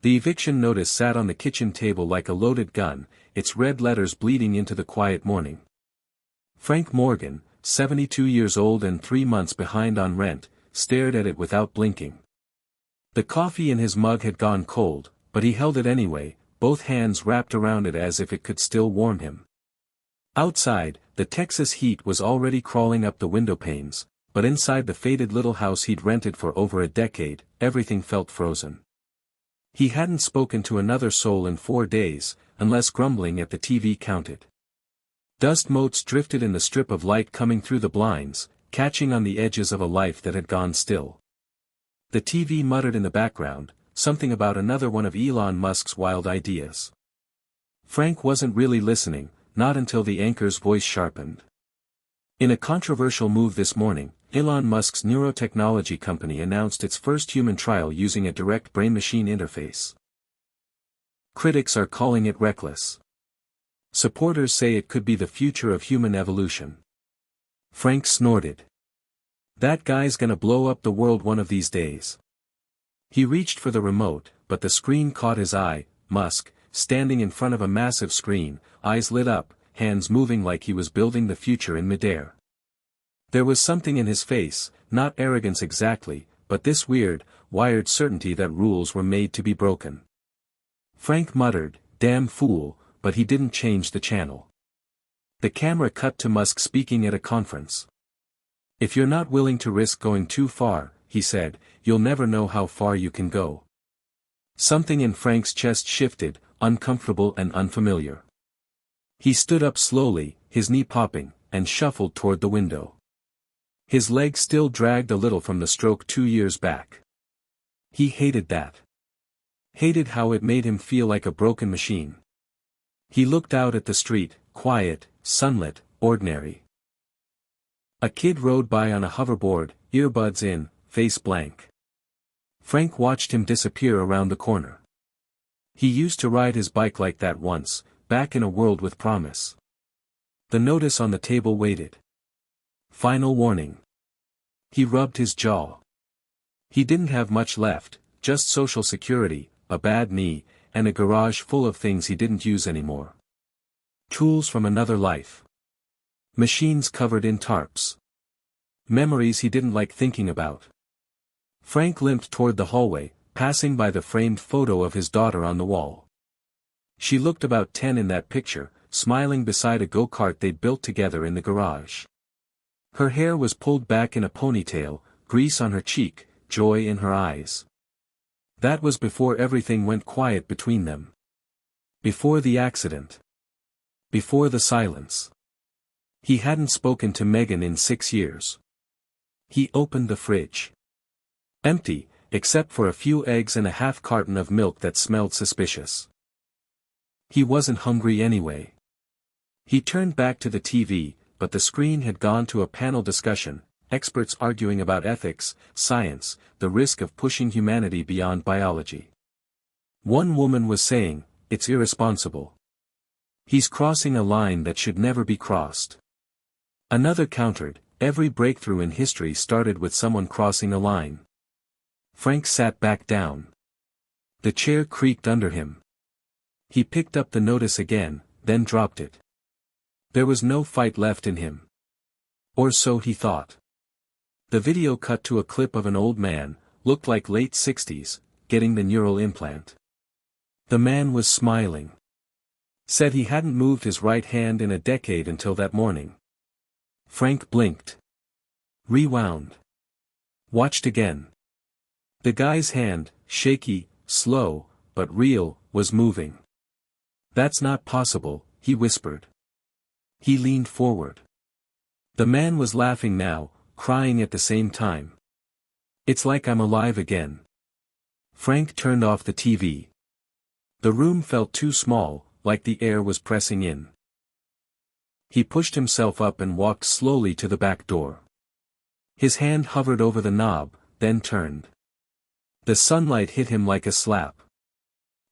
The eviction notice sat on the kitchen table like a loaded gun, its red letters bleeding into the quiet morning. Frank Morgan, 72 years old and 3 months behind on rent, stared at it without blinking. The coffee in his mug had gone cold, but he held it anyway, both hands wrapped around it as if it could still warm him. Outside, the Texas heat was already crawling up the window panes, but inside the faded little house he'd rented for over a decade, everything felt frozen. He hadn't spoken to another soul in 4 days, unless grumbling at the TV counted. Dust motes drifted in the strip of light coming through the blinds, catching on the edges of a life that had gone still. The TV muttered in the background, something about another one of Elon Musk's wild ideas. Frank wasn't really listening, not until the anchor's voice sharpened. In a controversial move this morning, Elon Musk's neurotechnology company announced its first human trial using a direct brain-machine interface. Critics are calling it reckless. Supporters say it could be the future of human evolution. Frank snorted. That guy's gonna blow up the world one of these days. He reached for the remote, but the screen caught his eye. Musk, standing in front of a massive screen, eyes lit up, hands moving like he was building the future in midair. There was something in his face, not arrogance exactly, but this weird, wired certainty that rules were made to be broken. Frank muttered, "Damn fool," but he didn't change the channel. The camera cut to Musk speaking at a conference. "If you're not willing to risk going too far," he said, "you'll never know how far you can go." Something in Frank's chest shifted, uncomfortable and unfamiliar. He stood up slowly, his knee popping, and shuffled toward the window. His leg still dragged a little from the stroke 2 years back. He hated that. Hated how it made him feel like a broken machine. He looked out at the street, quiet, sunlit, ordinary. A kid rode by on a hoverboard, earbuds in, face blank. Frank watched him disappear around the corner. He used to ride his bike like that once, back in a world with promise. The notice on the table waited. Final warning. He rubbed his jaw. He didn't have much left, just Social Security, a bad knee, and a garage full of things he didn't use anymore. Tools from another life. Machines covered in tarps. Memories he didn't like thinking about. Frank limped toward the hallway, passing by the framed photo of his daughter on the wall. She looked about 10 in that picture, smiling beside a go-kart they'd built together in the garage. Her hair was pulled back in a ponytail, grease on her cheek, joy in her eyes. That was before everything went quiet between them. Before the accident. Before the silence. He hadn't spoken to Megan in 6 years. He opened the fridge. Empty, except for a few eggs and a half carton of milk that smelled suspicious. He wasn't hungry anyway. He turned back to the TV, but the screen had gone to a panel discussion, experts arguing about ethics, science, the risk of pushing humanity beyond biology. One woman was saying, "It's irresponsible. He's crossing a line that should never be crossed." Another countered, "Every breakthrough in history started with someone crossing a line." Frank sat back down. The chair creaked under him. He picked up the notice again, then dropped it. There was no fight left in him. Or so he thought. The video cut to a clip of an old man, looked like late 60s, getting the neural implant. The man was smiling. Said he hadn't moved his right hand in a decade until that morning. Frank blinked. Rewound. Watched again. The guy's hand, shaky, slow, but real, was moving. "That's not possible," he whispered. He leaned forward. The man was laughing now, crying at the same time. "It's like I'm alive again." Frank turned off the TV. The room felt too small, like the air was pressing in. He pushed himself up and walked slowly to the back door. His hand hovered over the knob, then turned. The sunlight hit him like a slap.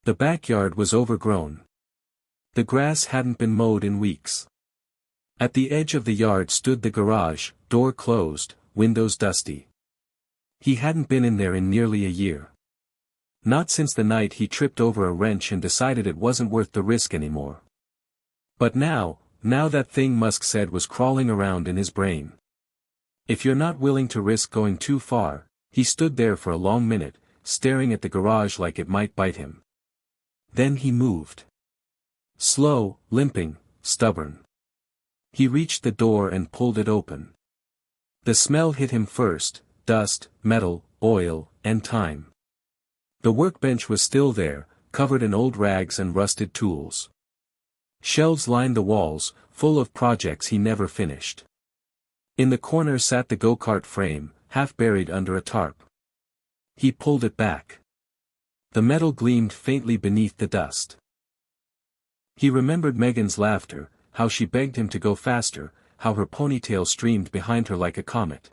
The backyard was overgrown. The grass hadn't been mowed in weeks. At the edge of the yard stood the garage, door closed, windows dusty. He hadn't been in there in nearly a year. Not since the night he tripped over a wrench and decided it wasn't worth the risk anymore. But now that thing Musk said was crawling around in his brain. If you're not willing to risk going too far, he stood there for a long minute, staring at the garage like it might bite him. Then he moved. Slow, limping, stubborn. He reached the door and pulled it open. The smell hit him first: dust, metal, oil, and time. The workbench was still there, covered in old rags and rusted tools. Shelves lined the walls, full of projects he never finished. In the corner sat the go-kart frame, half buried under a tarp. He pulled it back. The metal gleamed faintly beneath the dust. He remembered Megan's laughter, how she begged him to go faster, how her ponytail streamed behind her like a comet.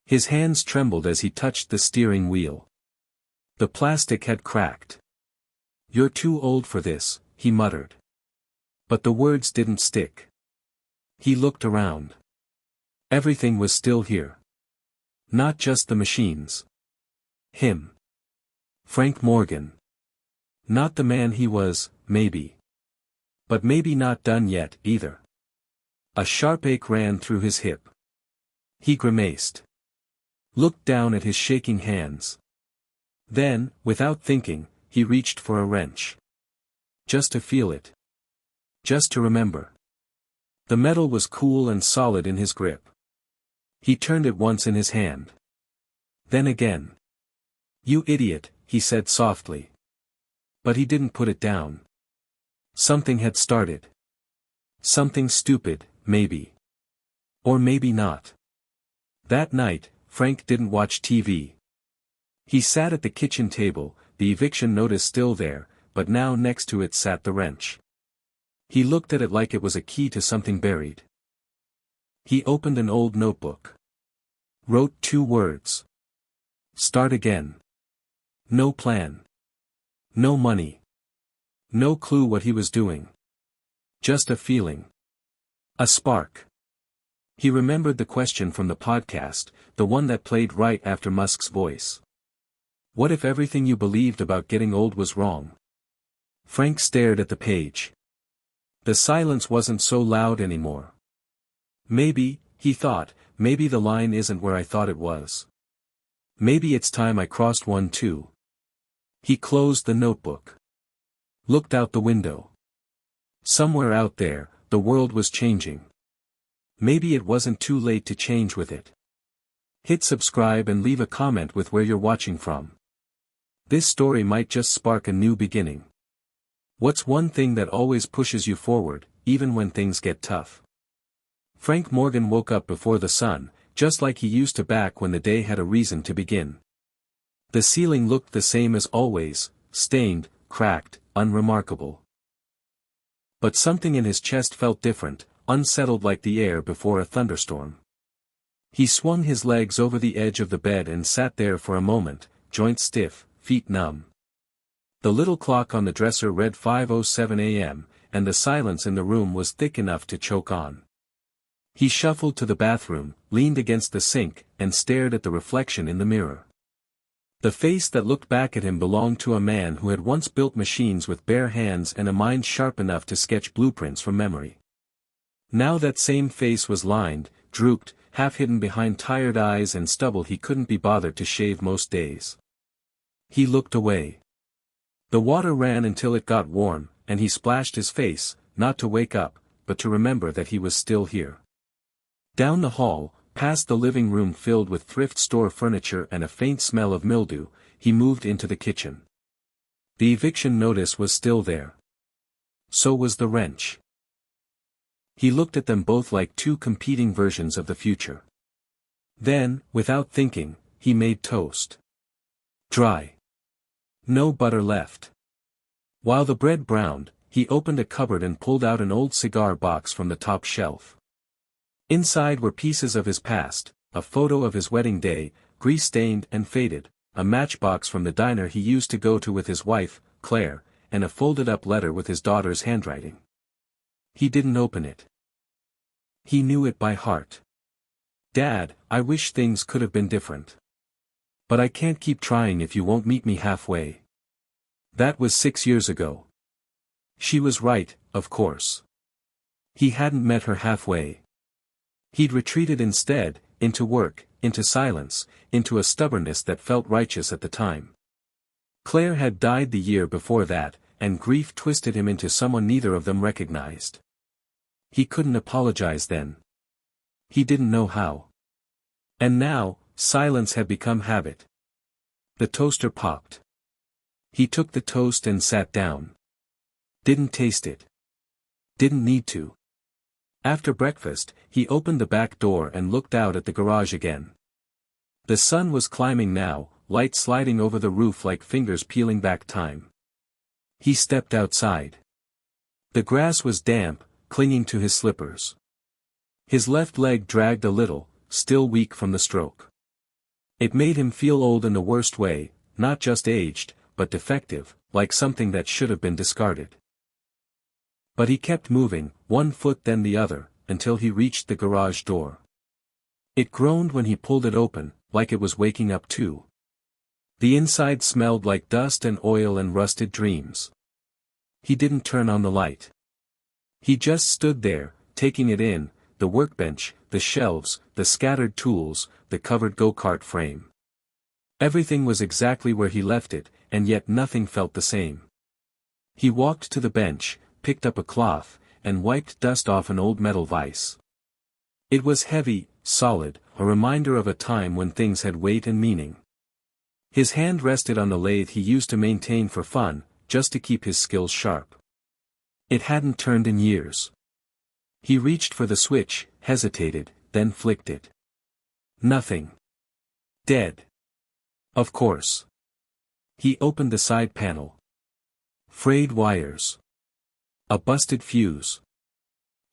His hands trembled as he touched the steering wheel. The plastic had cracked. "You're too old for this," he muttered. But the words didn't stick. He looked around. Everything was still here. Not just the machines. Him. Frank Morgan. Not the man he was, maybe. But maybe not done yet, either. A sharp ache ran through his hip. He grimaced. Looked down at his shaking hands. Then, without thinking, he reached for a wrench. Just to feel it. Just to remember. The metal was cool and solid in his grip. He turned it once in his hand. Then again. "You idiot," he said softly. But he didn't put it down. Something had started. Something stupid, maybe. Or maybe not. That night, Frank didn't watch TV. He sat at the kitchen table, the eviction notice still there, but now next to it sat the wrench. He looked at it like it was a key to something buried. He opened an old notebook. Wrote 2 words. Start again. No plan. No money. No clue what he was doing. Just a feeling. A spark. He remembered the question from the podcast, the one that played right after Musk's voice. What if everything you believed about getting old was wrong? Frank stared at the page. The silence wasn't so loud anymore. Maybe, he thought, maybe the line isn't where I thought it was. Maybe it's time I crossed one too. He closed the notebook. Looked out the window. Somewhere out there, the world was changing. Maybe it wasn't too late to change with it. Hit subscribe and leave a comment with where you're watching from. This story might just spark a new beginning. What's one thing that always pushes you forward, even when things get tough? Frank Morgan woke up before the sun, just like he used to back when the day had a reason to begin. The ceiling looked the same as always, stained, cracked, unremarkable. But something in his chest felt different, unsettled like the air before a thunderstorm. He swung his legs over the edge of the bed and sat there for a moment, joints stiff, feet numb. The little clock on the dresser read 5:07 a.m., and the silence in the room was thick enough to choke on. He shuffled to the bathroom, leaned against the sink, and stared at the reflection in the mirror. The face that looked back at him belonged to a man who had once built machines with bare hands and a mind sharp enough to sketch blueprints from memory. Now that same face was lined, drooped, half hidden behind tired eyes and stubble he couldn't be bothered to shave most days. He looked away. The water ran until it got warm, and he splashed his face, not to wake up, but to remember that he was still here. Down the hall, past the living room filled with thrift store furniture and a faint smell of mildew, he moved into the kitchen. The eviction notice was still there. So was the wrench. He looked at them both like 2 competing versions of the future. Then, without thinking, he made toast. Dry. No butter left. While the bread browned, he opened a cupboard and pulled out an old cigar box from the top shelf. Inside were pieces of his past, a photo of his wedding day, grease-stained and faded, a matchbox from the diner he used to go to with his wife, Claire, and a folded-up letter with his daughter's handwriting. He didn't open it. He knew it by heart. "Dad, I wish things could have been different. But I can't keep trying if you won't meet me halfway. That was 6 years ago. She was right, of course. He hadn't met her halfway. He'd retreated instead, into work, into silence, into a stubbornness that felt righteous at the time. Claire had died the year before that, and grief twisted him into someone neither of them recognized. He couldn't apologize then. He didn't know how. And now, silence had become habit. The toaster popped. He took the toast and sat down. Didn't taste it. Didn't need to. After breakfast, he opened the back door and looked out at the garage again. The sun was climbing now, light sliding over the roof like fingers peeling back time. He stepped outside. The grass was damp, clinging to his slippers. His left leg dragged a little, still weak from the stroke. It made him feel old in the worst way, not just aged, but defective, like something that should have been discarded. But he kept moving, one foot then the other, until he reached the garage door. It groaned when he pulled it open, like it was waking up too. The inside smelled like dust and oil and rusted dreams. He didn't turn on the light. He just stood there, taking it in, the workbench, the shelves, the scattered tools, the covered go-kart frame. Everything was exactly where he left it, and yet nothing felt the same. He walked to the bench, picked up a cloth, and wiped dust off an old metal vise. It was heavy, solid, a reminder of a time when things had weight and meaning. His hand rested on the lathe he used to maintain for fun, just to keep his skills sharp. It hadn't turned in years. He reached for the switch, hesitated, then flicked it. Nothing. Dead. Of course. He opened the side panel. Frayed wires. A busted fuse.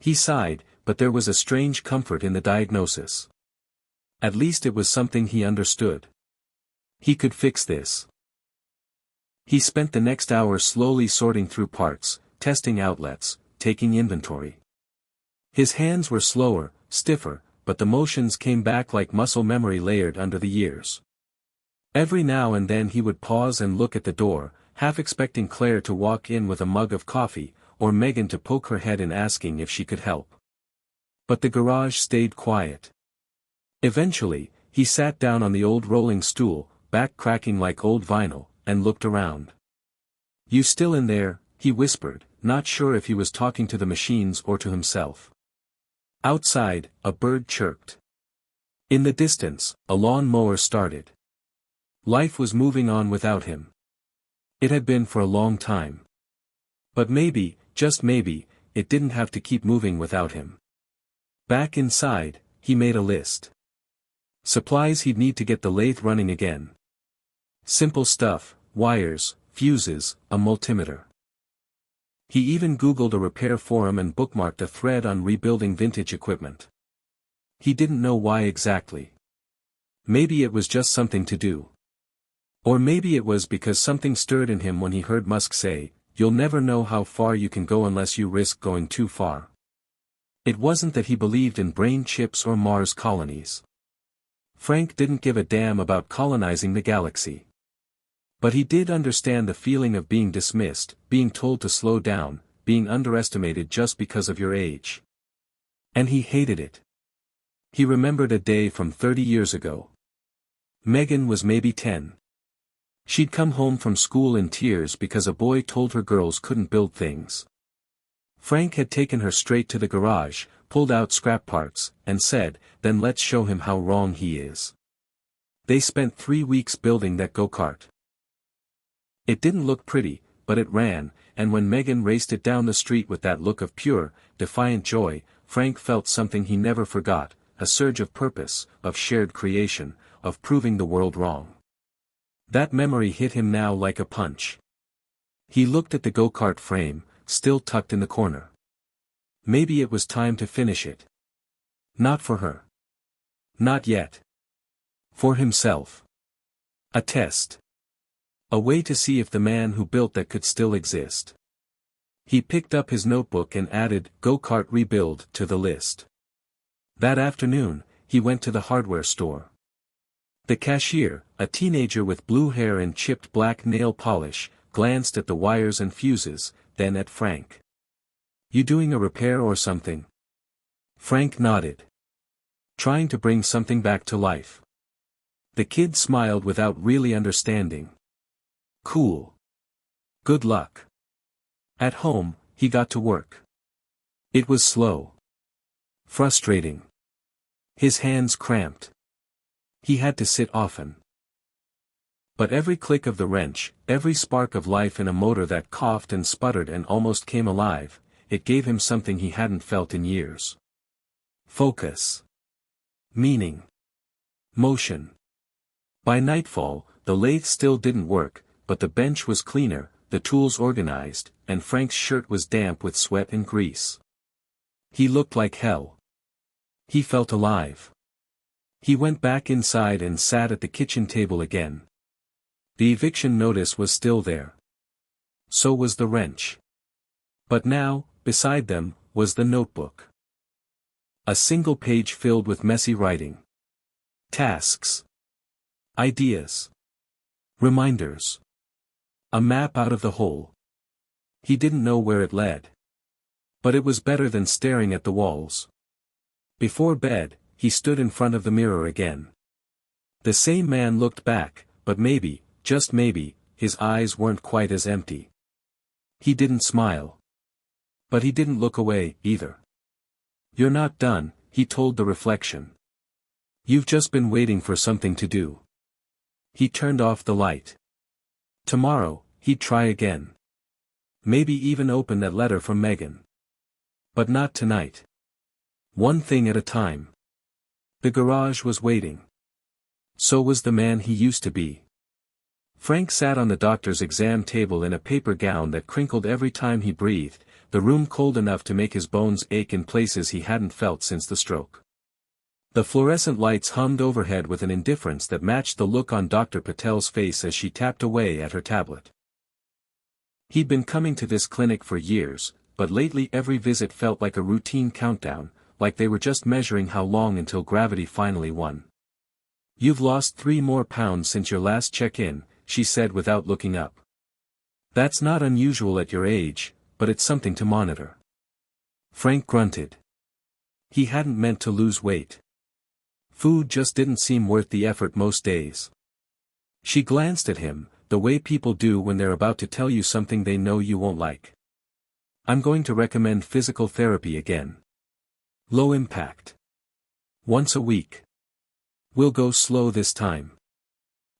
He sighed, but there was a strange comfort in the diagnosis. At least it was something he understood. He could fix this. He spent the next hour slowly sorting through parts, testing outlets, taking inventory. His hands were slower, stiffer, but the motions came back like muscle memory layered under the years. Every now and then he would pause and look at the door, half expecting Claire to walk in with a mug of coffee, or Megan to poke her head in asking if she could help. But the garage stayed quiet. Eventually, he sat down on the old rolling stool, back cracking like old vinyl, and looked around. "You still in there?" he whispered, not sure if he was talking to the machines or to himself. Outside, a bird chirped. In the distance, a lawn mower started. Life was moving on without him. It had been for a long time. But maybe, just maybe, it didn't have to keep moving without him. Back inside, he made a list. Supplies he'd need to get the lathe running again. Simple stuff, wires, fuses, a multimeter. He even Googled a repair forum and bookmarked a thread on rebuilding vintage equipment. He didn't know why exactly. Maybe it was just something to do. Or maybe it was because something stirred in him when he heard Musk say, "You'll never know how far you can go unless you risk going too far." It wasn't that he believed in brain chips or Mars colonies. Frank didn't give a damn about colonizing the galaxy. But he did understand the feeling of being dismissed, being told to slow down, being underestimated just because of your age. And he hated it. He remembered a day from 30 years ago. Megan was maybe 10. She'd come home from school in tears because a boy told her girls couldn't build things. Frank had taken her straight to the garage, pulled out scrap parts, and said, "Then let's show him how wrong he is." They spent 3 weeks building that go-kart. It didn't look pretty, but it ran, and when Megan raced it down the street with that look of pure, defiant joy, Frank felt something he never forgot, a surge of purpose, of shared creation, of proving the world wrong. That memory hit him now like a punch. He looked at the go-kart frame, still tucked in the corner. Maybe it was time to finish it. Not for her. Not yet. For himself. A test. A way to see if the man who built that could still exist. He picked up his notebook and added "go-kart rebuild" to the list. That afternoon, he went to the hardware store. The cashier, a teenager with blue hair and chipped black nail polish, glanced at the wires and fuses, then at Frank. "You doing a repair or something?" Frank nodded. "Trying to bring something back to life." The kid smiled without really understanding. "Cool. Good luck." At home, he got to work. It was slow. Frustrating. His hands cramped. He had to sit often. But every click of the wrench, every spark of life in a motor that coughed and sputtered and almost came alive, it gave him something he hadn't felt in years. Focus. Meaning. Motion. By nightfall, the lathe still didn't work, but the bench was cleaner, the tools organized, and Frank's shirt was damp with sweat and grease. He looked like hell. He felt alive. He went back inside and sat at the kitchen table again. The eviction notice was still there. So was the wrench. But now, beside them, was the notebook. A single page filled with messy writing. Tasks. Ideas. Reminders. A map out of the hole. He didn't know where it led. But it was better than staring at the walls. Before bed, he stood in front of the mirror again. The same man looked back, but maybe, just maybe, his eyes weren't quite as empty. He didn't smile. But he didn't look away, either. "You're not done," he told the reflection. "You've just been waiting for something to do." He turned off the light. Tomorrow, he'd try again. Maybe even open that letter from Megan. But not tonight. One thing at a time. The garage was waiting. So was the man he used to be. Frank sat on the doctor's exam table in a paper gown that crinkled every time he breathed, the room cold enough to make his bones ache in places he hadn't felt since the stroke. The fluorescent lights hummed overhead with an indifference that matched the look on Dr. Patel's face as she tapped away at her tablet. He'd been coming to this clinic for years, but lately every visit felt like a routine countdown, like they were just measuring how long until gravity finally won. "You've lost 3 more pounds since your last check-in," she said without looking up. "That's not unusual at your age, but it's something to monitor." Frank grunted. He hadn't meant to lose weight. Food just didn't seem worth the effort most days. She glanced at him, the way people do when they're about to tell you something they know you won't like. "I'm going to recommend physical therapy again. Low impact. Once a week. We'll go slow this time."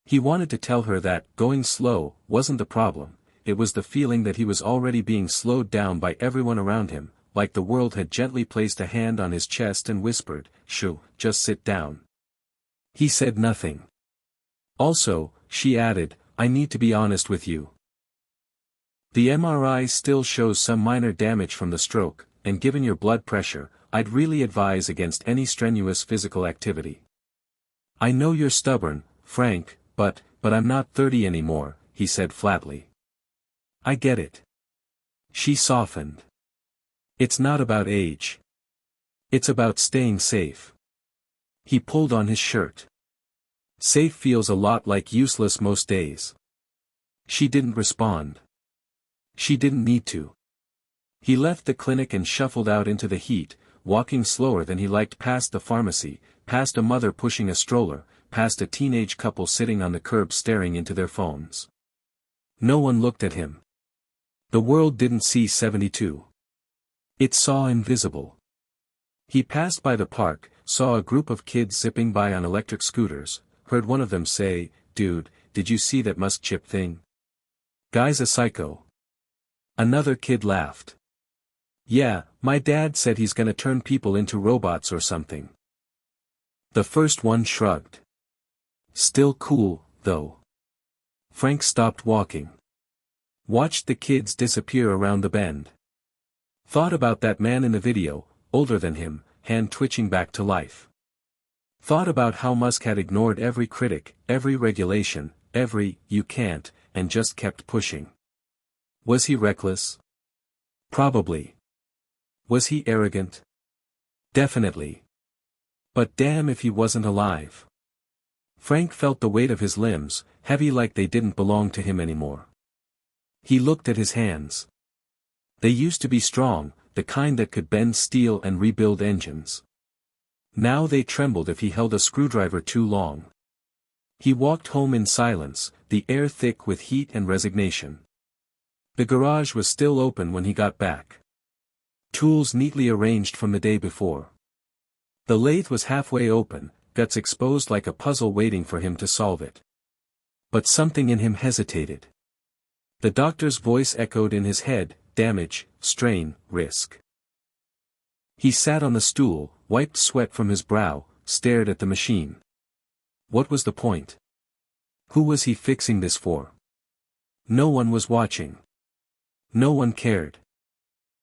He wanted to tell her that going slow wasn't the problem, it was the feeling that he was already being slowed down by everyone around him, like the world had gently placed a hand on his chest and whispered, "Shoo, just sit down." He said nothing. "Also," she added, "I need to be honest with you. The MRI still shows some minor damage from the stroke, and given your blood pressure, I'd really advise against any strenuous physical activity." "I know you're stubborn, Frank, but I'm not 30 anymore," he said flatly. "I get it." She softened. "It's not about age. It's about staying safe." He pulled on his shirt. "Safe feels a lot like useless most days." She didn't respond. She didn't need to. He left the clinic and shuffled out into the heat, walking slower than he liked, past the pharmacy, past a mother pushing a stroller, past a teenage couple sitting on the curb staring into their phones. No one looked at him. The world didn't see 72. It saw invisible. He passed by the park, saw a group of kids zipping by on electric scooters, heard one of them say, "Dude, did you see that Musk chip thing? Guy's a psycho." Another kid laughed. "Yeah, my dad said he's gonna turn people into robots or something." The first one shrugged. Still cool, though. Frank stopped walking. Watched the kids disappear around the bend. Thought about that man in the video, older than him, hand twitching back to life. Thought about how Musk had ignored every critic, every regulation, every "you can't," and just kept pushing. Was he reckless? Probably. Was he arrogant? Definitely. But damn if he wasn't alive. Frank felt the weight of his limbs, heavy like they didn't belong to him anymore. He looked at his hands. They used to be strong, the kind that could bend steel and rebuild engines. Now they trembled if he held a screwdriver too long. He walked home in silence, the air thick with heat and resignation. The garage was still open when he got back. Tools neatly arranged from the day before. The lathe was halfway open, guts exposed like a puzzle waiting for him to solve it. But something in him hesitated. The doctor's voice echoed in his head, damage, strain, risk. He sat on the stool, wiped sweat from his brow, stared at the machine. What was the point? Who was he fixing this for? No one was watching. No one cared.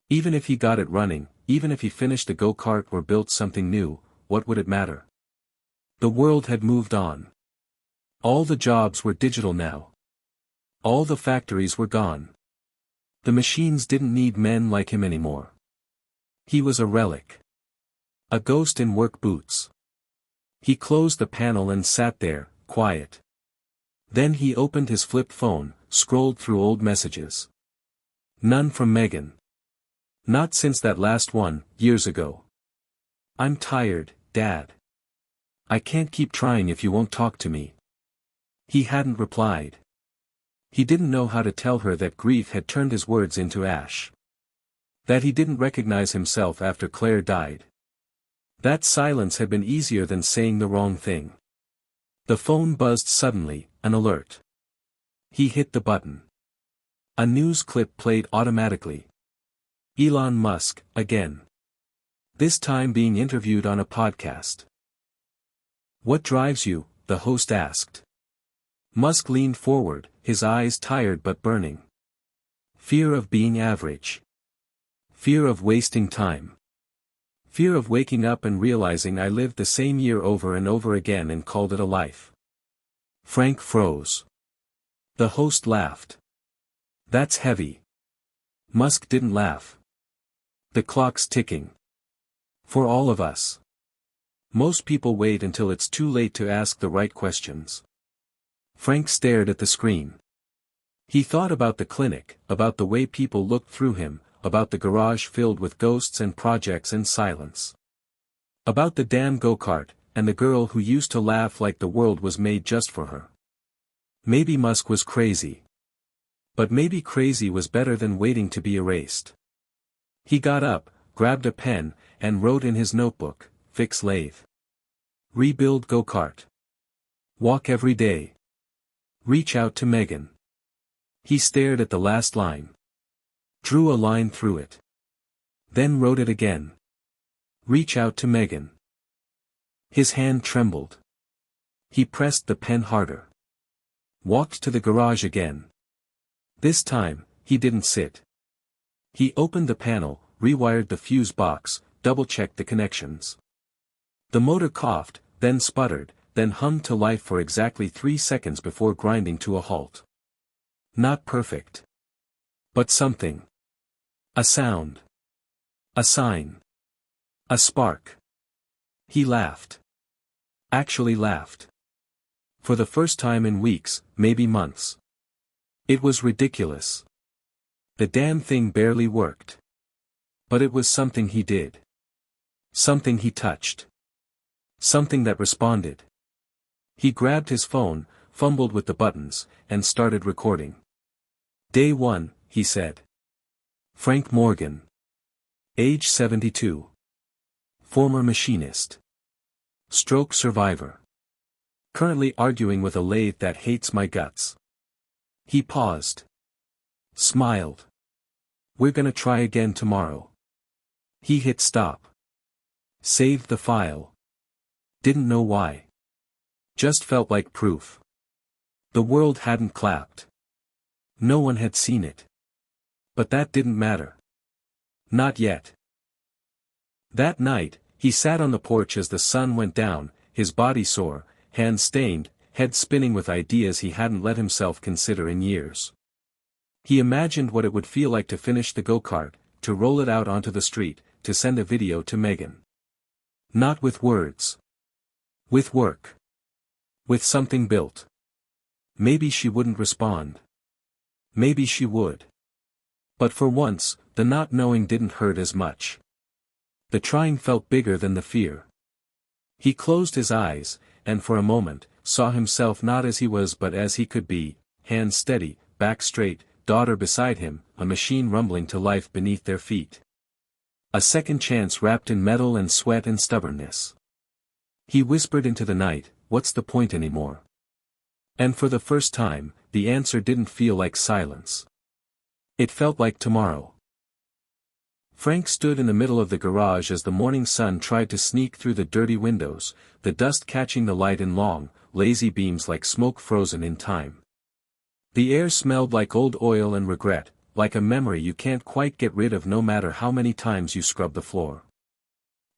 Even if he got it running, even if he finished the go-kart or built something new, what would it matter? The world had moved on. All the jobs were digital now. All the factories were gone. The machines didn't need men like him anymore. He was a relic. A ghost in work boots. He closed the panel and sat there, quiet. Then he opened his flip phone, scrolled through old messages. None from Megan. Not since that last one, years ago. I'm tired, Dad. I can't keep trying if you won't talk to me. He hadn't replied. He didn't know how to tell her that grief had turned his words into ash. That he didn't recognize himself after Claire died. That silence had been easier than saying the wrong thing. The phone buzzed suddenly, an alert. He hit the button. A news clip played automatically. Elon Musk, again. This time being interviewed on a podcast. What drives you? The host asked. Musk leaned forward, his eyes tired but burning. Fear of being average. Fear of wasting time. Fear of waking up and realizing I lived the same year over and over again and called it a life. Frank froze. The host laughed. That's heavy. Musk didn't laugh. The clock's ticking. For all of us. Most people wait until it's too late to ask the right questions. Frank stared at the screen. He thought about the clinic, about the way people looked through him, about the garage filled with ghosts and projects and silence. About the damn go-kart, and the girl who used to laugh like the world was made just for her. Maybe Musk was crazy. But maybe crazy was better than waiting to be erased. He got up, grabbed a pen, and wrote in his notebook, fix lathe. Rebuild go-kart. Walk every day. Reach out to Megan. He stared at the last line. Drew a line through it. Then wrote it again. Reach out to Megan. His hand trembled. He pressed the pen harder. Walked to the garage again. This time, he didn't sit. He opened the panel, rewired the fuse box, double-checked the connections. The motor coughed, then sputtered, then hummed to life for exactly 3 seconds before grinding to a halt. Not perfect. But something. A sound. A sign. A spark. He laughed. Actually laughed. For the first time in weeks, maybe months. It was ridiculous. The damn thing barely worked. But it was something he did. Something he touched. Something that responded. He grabbed his phone, fumbled with the buttons, and started recording. Day 1, he said. Frank Morgan. Age 72. Former machinist. Stroke survivor. Currently arguing with a lathe that hates my guts. He paused. Smiled. We're gonna try again tomorrow. He hit stop. Saved the file. Didn't know why. Just felt like proof. The world hadn't clapped. No one had seen it. But that didn't matter. Not yet. That night, he sat on the porch as the sun went down, his body sore, hands stained, head spinning with ideas he hadn't let himself consider in years. He imagined what it would feel like to finish the go-kart, to roll it out onto the street, to send a video to Megan. Not with words. With work. With something built. Maybe she wouldn't respond. Maybe she would. But for once, the not knowing didn't hurt as much. The trying felt bigger than the fear. He closed his eyes, and for a moment, saw himself not as he was but as he could be, hands steady, back straight, daughter beside him, a machine rumbling to life beneath their feet. A second chance wrapped in metal and sweat and stubbornness. He whispered into the night, "What's the point anymore?" And for the first time, the answer didn't feel like silence. It felt like tomorrow. Frank stood in the middle of the garage as the morning sun tried to sneak through the dirty windows, the dust catching the light in long, lazy beams like smoke frozen in time. The air smelled like old oil and regret, like a memory you can't quite get rid of no matter how many times you scrub the floor.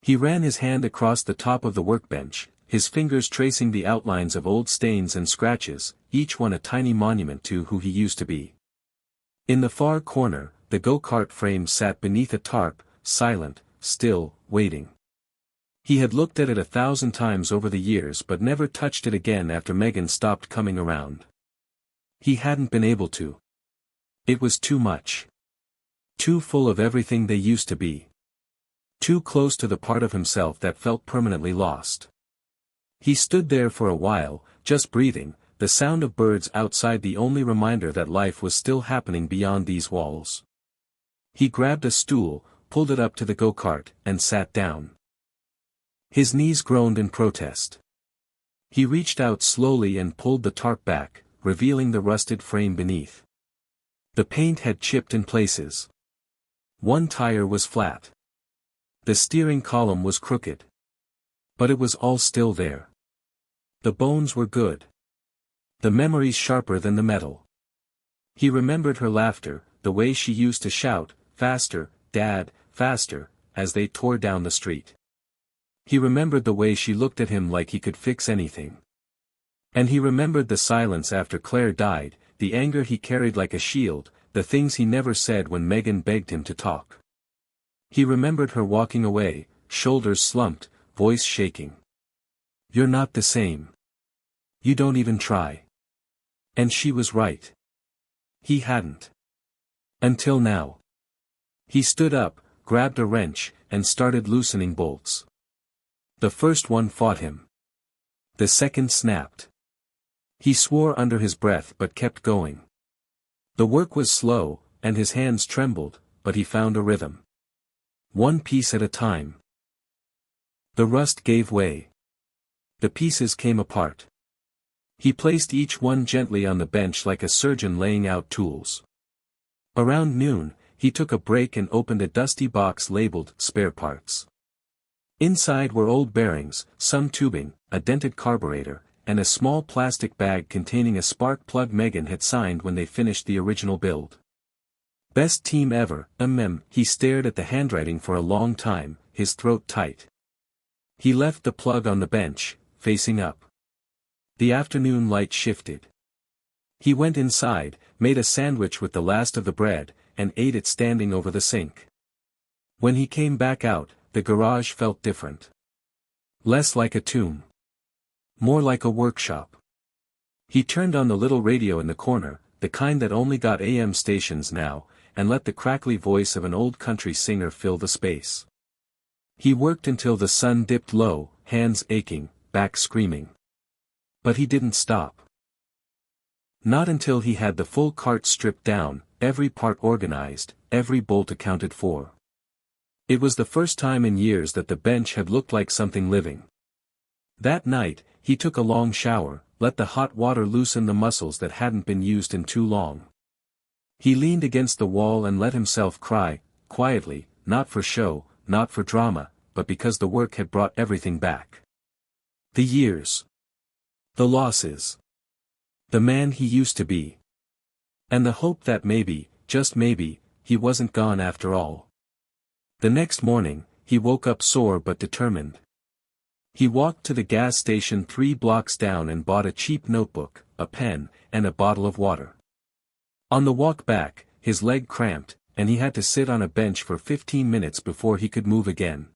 He ran his hand across the top of the workbench, his fingers tracing the outlines of old stains and scratches, each one a tiny monument to who he used to be. In the far corner, the go-kart frame sat beneath a tarp, silent, still, waiting. He had looked at it 1,000 times over the years but never touched it again after Megan stopped coming around. He hadn't been able to. It was too much. Too full of everything they used to be. Too close to the part of himself that felt permanently lost. He stood there for a while, just breathing, the sound of birds outside the only reminder that life was still happening beyond these walls. He grabbed a stool, pulled it up to the go-kart, and sat down. His knees groaned in protest. He reached out slowly and pulled the tarp back, revealing the rusted frame beneath. The paint had chipped in places. One tire was flat. The steering column was crooked. But it was all still there. The bones were good. The memories sharper than the metal. He remembered her laughter, the way she used to shout, "Faster, Dad, faster," as they tore down the street. He remembered the way she looked at him like he could fix anything. And he remembered the silence after Claire died, the anger he carried like a shield, the things he never said when Megan begged him to talk. He remembered her walking away, shoulders slumped, voice shaking. "You're not the same. You don't even try." And she was right. He hadn't. Until now. He stood up, grabbed a wrench, and started loosening bolts. The first one fought him. The second snapped. He swore under his breath but kept going. The work was slow, and his hands trembled, but he found a rhythm. One piece at a time. The rust gave way. The pieces came apart. He placed each one gently on the bench like a surgeon laying out tools. Around noon, he took a break and opened a dusty box labeled "Spare Parts." Inside were old bearings, some tubing, a dented carburetor, and a small plastic bag containing a spark plug Megan had signed when they finished the original build. "Best team ever, He stared at the handwriting for a long time, his throat tight. He left the plug on the bench, facing up. The afternoon light shifted. He went inside, made a sandwich with the last of the bread, and ate it standing over the sink. When he came back out, the garage felt different. Less like a tomb. More like a workshop. He turned on the little radio in the corner, the kind that only got AM stations now, and let the crackly voice of an old country singer fill the space. He worked until the sun dipped low, hands aching, back screaming. But he didn't stop. Not until he had the full cart stripped down, every part organized, every bolt accounted for. It was the first time in years that the bench had looked like something living. That night, he took a long shower, let the hot water loosen the muscles that hadn't been used in too long. He leaned against the wall and let himself cry, quietly, not for show, not for drama, but because the work had brought everything back. The years. The losses. The man he used to be. And the hope that maybe, just maybe, he wasn't gone after all. The next morning, he woke up sore but determined. He walked to the gas station 3 blocks down and bought a cheap notebook, a pen, and a bottle of water. On the walk back, his leg cramped, and he had to sit on a bench for 15 minutes before he could move again.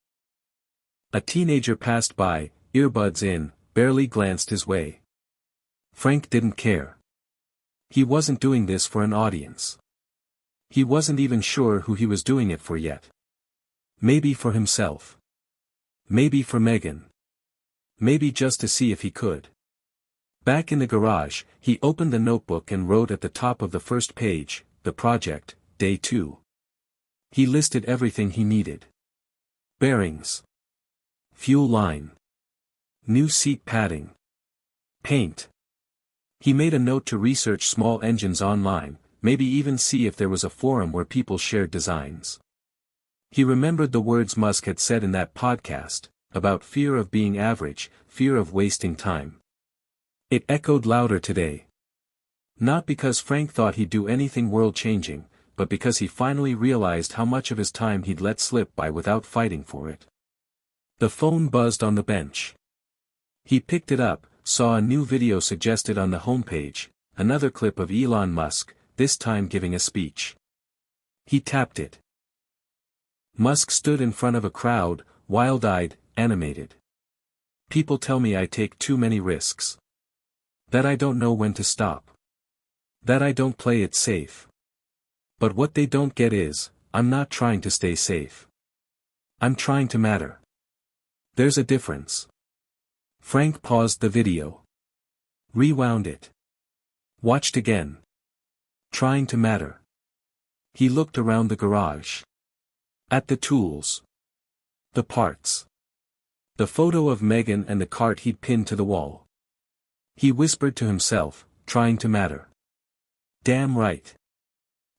A teenager passed by, earbuds in, barely glanced his way. Frank didn't care. He wasn't doing this for an audience. He wasn't even sure who he was doing it for yet. Maybe for himself. Maybe for Megan. Maybe just to see if he could. Back in the garage, he opened the notebook and wrote at the top of the first page, the project, day 2. He listed everything he needed. Bearings. Fuel line. New seat padding. Paint. He made a note to research small engines online, maybe even see if there was a forum where people shared designs. He remembered the words Musk had said in that podcast, about fear of being average, fear of wasting time. It echoed louder today. Not because Frank thought he'd do anything world-changing, but because he finally realized how much of his time he'd let slip by without fighting for it. The phone buzzed on the bench. He picked it up, saw a new video suggested on the homepage, another clip of Elon Musk, this time giving a speech. He tapped it. Musk stood in front of a crowd, wild-eyed, animated. People tell me I take too many risks. That I don't know when to stop. That I don't play it safe. But what they don't get is, I'm not trying to stay safe. I'm trying to matter. There's a difference. Frank paused the video. Rewound it. Watched again. Trying to matter. He looked around the garage. At the tools. The parts. The photo of Megan and the cart he'd pinned to the wall. He whispered to himself, trying to matter. Damn right.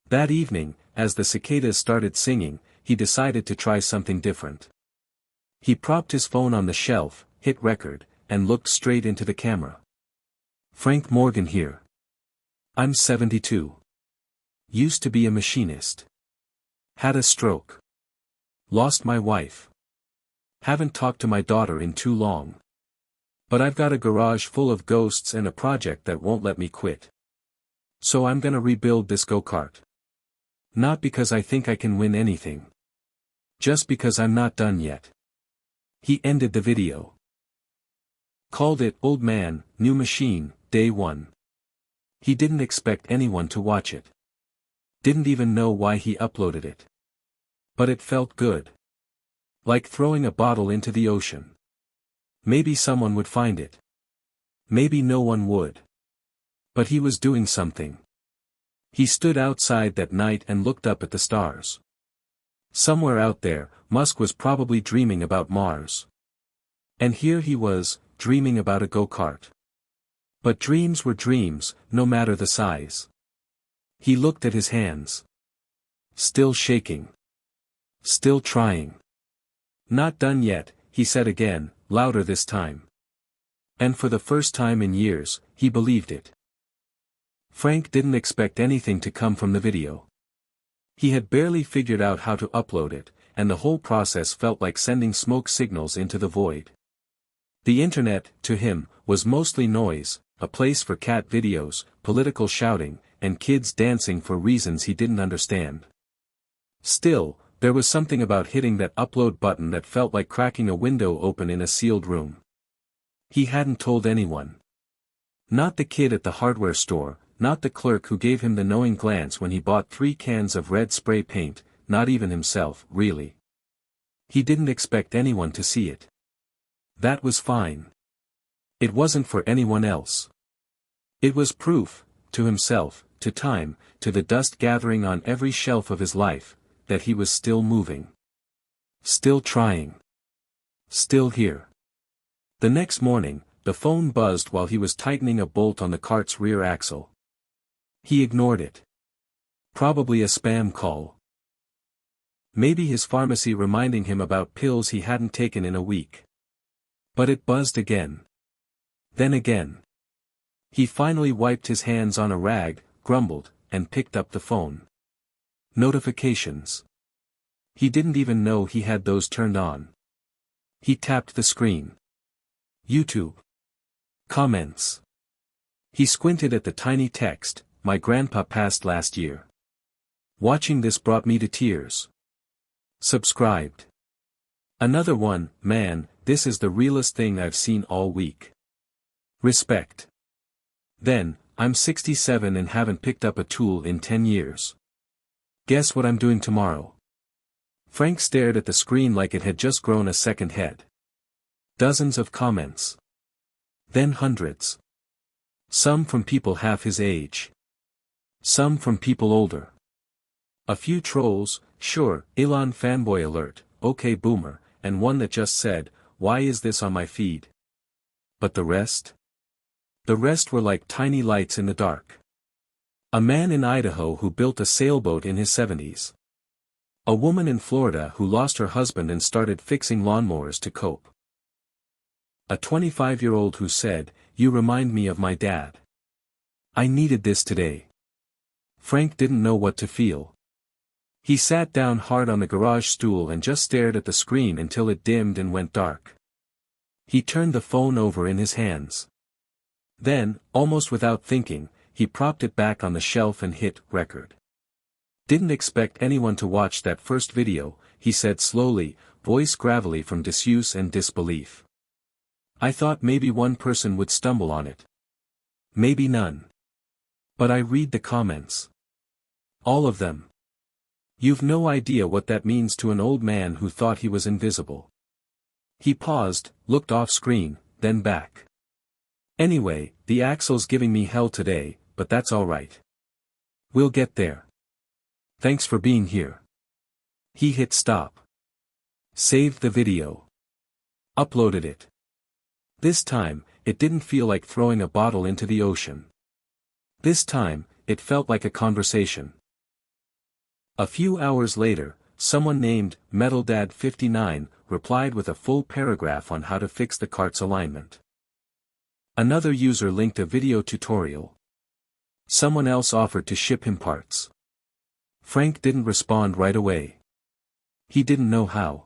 That evening, as the cicadas started singing, he decided to try something different. He propped his phone on the shelf, hit record, and looked straight into the camera. Frank Morgan here. I'm 72. Used to be a machinist. Had a stroke. Lost my wife. Haven't talked to my daughter in too long. But I've got a garage full of ghosts and a project that won't let me quit. So I'm gonna rebuild this go-kart. Not because I think I can win anything. Just because I'm not done yet. He ended the video. Called it Old Man, New Machine, Day 1. He didn't expect anyone to watch it. Didn't even know why he uploaded it. But it felt good. Like throwing a bottle into the ocean. Maybe someone would find it. Maybe no one would. But he was doing something. He stood outside that night and looked up at the stars. Somewhere out there, Musk was probably dreaming about Mars. And here he was, dreaming about a go-kart. But dreams were dreams, no matter the size. He looked at his hands. Still shaking. Still trying. Not done yet, he said again, louder this time. And for the first time in years, he believed it. Frank didn't expect anything to come from the video. He had barely figured out how to upload it, and the whole process felt like sending smoke signals into the void. The internet, to him, was mostly noise, a place for cat videos, political shouting, and kids dancing for reasons he didn't understand. Still, there was something about hitting that upload button that felt like cracking a window open in a sealed room. He hadn't told anyone. Not the kid at the hardware store, not the clerk who gave him the knowing glance when he bought 3 cans of red spray paint, not even himself, really. He didn't expect anyone to see it. That was fine. It wasn't for anyone else. It was proof, to himself, to time, to the dust gathering on every shelf of his life, that he was still moving. Still trying. Still here. The next morning, the phone buzzed while he was tightening a bolt on the cart's rear axle. He ignored it. Probably a spam call. Maybe his pharmacy reminding him about pills he hadn't taken in a week. But it buzzed again. Then again. He finally wiped his hands on a rag, grumbled, and picked up the phone. Notifications. He didn't even know he had those turned on. He tapped the screen. YouTube. Comments. He squinted at the tiny text, "My grandpa passed last year. Watching this brought me to tears." Subscribed. Another one, "Man, this is the realest thing I've seen all week. Respect." Then, I'm 67 and haven't picked up a tool in 10 years. Guess what I'm doing tomorrow? Frank stared at the screen like it had just grown a second head. Dozens of comments. Then hundreds. Some from people half his age. Some from people older. A few trolls, sure, Elon fanboy alert, okay boomer, and one that just said, why is this on my feed? But the rest? The rest were like tiny lights in the dark. A man in Idaho who built a sailboat in his 70s. A woman in Florida who lost her husband and started fixing lawnmowers to cope. A 25-year-old who said, you remind me of my dad. I needed this today. Frank didn't know what to feel. He sat down hard on the garage stool and just stared at the screen until it dimmed and went dark. He turned the phone over in his hands. Then, almost without thinking, he propped it back on the shelf and hit record. Didn't expect anyone to watch that first video, he said slowly, voice gravelly from disuse and disbelief. I thought maybe one person would stumble on it. Maybe none. But I read the comments. All of them. You've no idea what that means to an old man who thought he was invisible. He paused, looked off screen, then back. Anyway, the axle's giving me hell today, but that's alright. We'll get there. Thanks for being here. He hit stop. Saved the video. Uploaded it. This time, it didn't feel like throwing a bottle into the ocean. This time, it felt like a conversation. A few hours later, someone named MetalDad59 replied with a full paragraph on how to fix the cart's alignment. Another user linked a video tutorial. Someone else offered to ship him parts. Frank didn't respond right away. He didn't know how.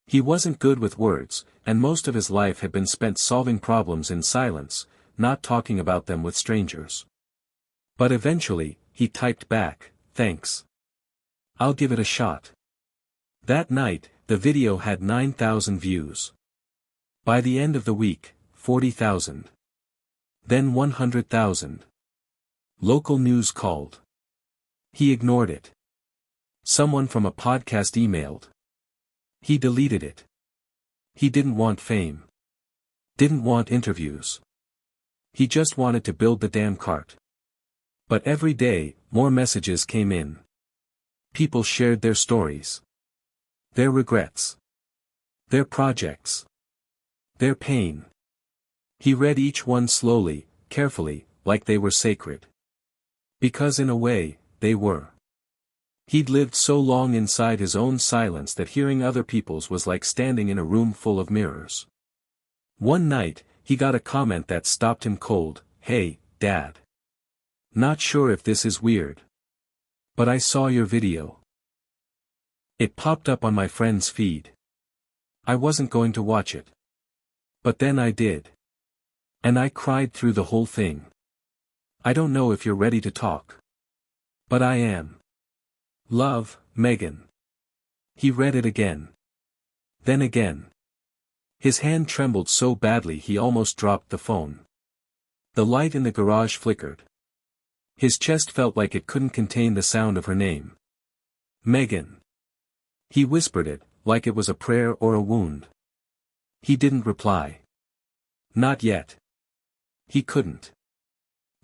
He wasn't good with words, and most of his life had been spent solving problems in silence, not talking about them with strangers. But eventually, he typed back, thanks. I'll give it a shot. That night, the video had 9,000 views. By the end of the week, 40,000. Then 100,000. Local news called. He ignored it. Someone from a podcast emailed. He deleted it. He didn't want fame. Didn't want interviews. He just wanted to build the damn cart. But every day, more messages came in. People shared their stories. Their regrets. Their projects. Their pain. He read each one slowly, carefully, like they were sacred. Because in a way, they were. He'd lived so long inside his own silence that hearing other people's was like standing in a room full of mirrors. One night, he got a comment that stopped him cold, "Hey, Dad. Not sure if this is weird. But I saw your video. It popped up on my friend's feed. I wasn't going to watch it. But then I did. And I cried through the whole thing. I don't know if you're ready to talk. But I am. Love, Megan." He read it again. Then again. His hand trembled so badly he almost dropped the phone. The light in the garage flickered. His chest felt like it couldn't contain the sound of her name. Megan. He whispered it, like it was a prayer or a wound. He didn't reply. Not yet. He couldn't.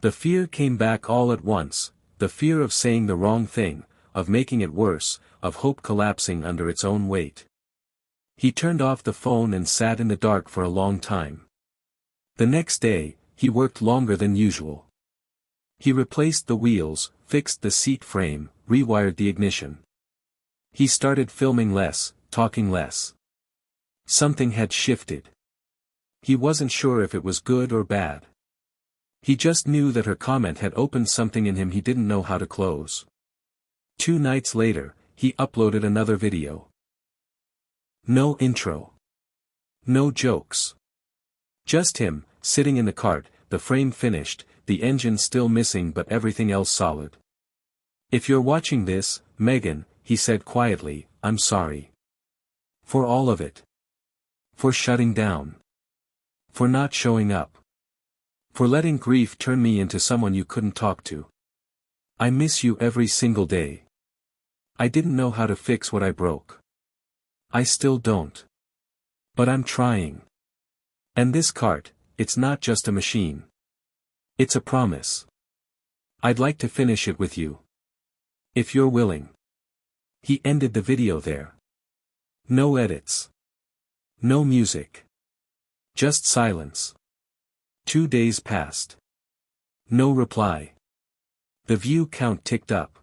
The fear came back all at once, the fear of saying the wrong thing, of making it worse, of hope collapsing under its own weight. He turned off the phone and sat in the dark for a long time. The next day, he worked longer than usual. He replaced the wheels, fixed the seat frame, rewired the ignition. He started filming less, talking less. Something had shifted. He wasn't sure if it was good or bad. He just knew that her comment had opened something in him he didn't know how to close. 2 nights later, he uploaded another video. No intro. No jokes. Just him, sitting in the cart, the frame finished, the engine still missing but everything else solid. If you're watching this, Megan, he said quietly, I'm sorry. For all of it. For shutting down. For not showing up. For letting grief turn me into someone you couldn't talk to. I miss you every single day. I didn't know how to fix what I broke. I still don't. But I'm trying. And this cart, it's not just a machine. It's a promise. I'd like to finish it with you. If you're willing. He ended the video there. No edits. No music. Just silence. 2 days passed. No reply. The view count ticked up.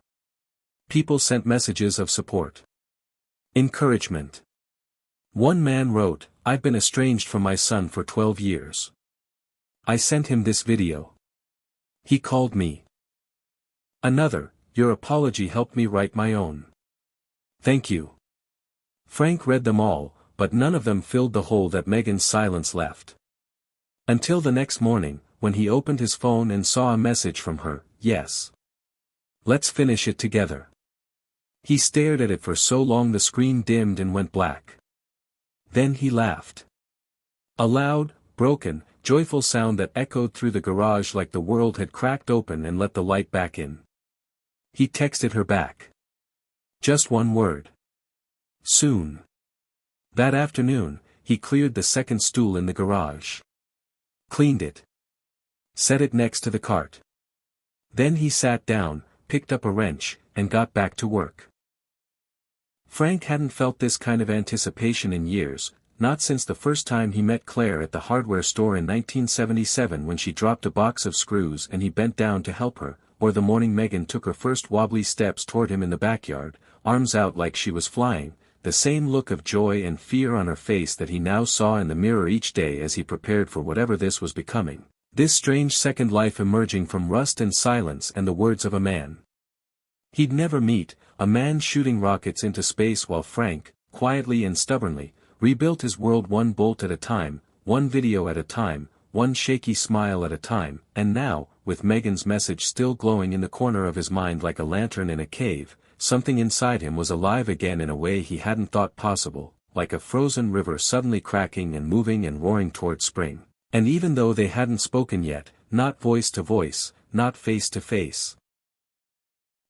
People sent messages of support. Encouragement. One man wrote, "I've been estranged from my son for 12 years. I sent him this video. He called me." Another, "Your apology helped me write my own. Thank you." Frank read them all, but none of them filled the hole that Megan's silence left. Until the next morning, when he opened his phone and saw a message from her, "Yes. Let's finish it together." He stared at it for so long the screen dimmed and went black. Then he laughed. A loud, broken, joyful sound that echoed through the garage like the world had cracked open and let the light back in. He texted her back. Just one word. Soon. That afternoon, he cleared the second stool in the garage. Cleaned it. Set it next to the cart. Then he sat down, picked up a wrench, and got back to work. Frank hadn't felt this kind of anticipation in years, not since the first time he met Claire at the hardware store in 1977 when she dropped a box of screws and he bent down to help her, or the morning Megan took her first wobbly steps toward him in the backyard, arms out like she was flying, the same look of joy and fear on her face that he now saw in the mirror each day as he prepared for whatever this was becoming, this strange second life emerging from rust and silence and the words of a man he'd never meet, a man shooting rockets into space while Frank, quietly and stubbornly, rebuilt his world one bolt at a time, one video at a time, one shaky smile at a time, and now, with Megan's message still glowing in the corner of his mind like a lantern in a cave, something inside him was alive again in a way he hadn't thought possible, like a frozen river suddenly cracking and moving and roaring toward spring. And even though they hadn't spoken yet, not voice to voice, not face to face.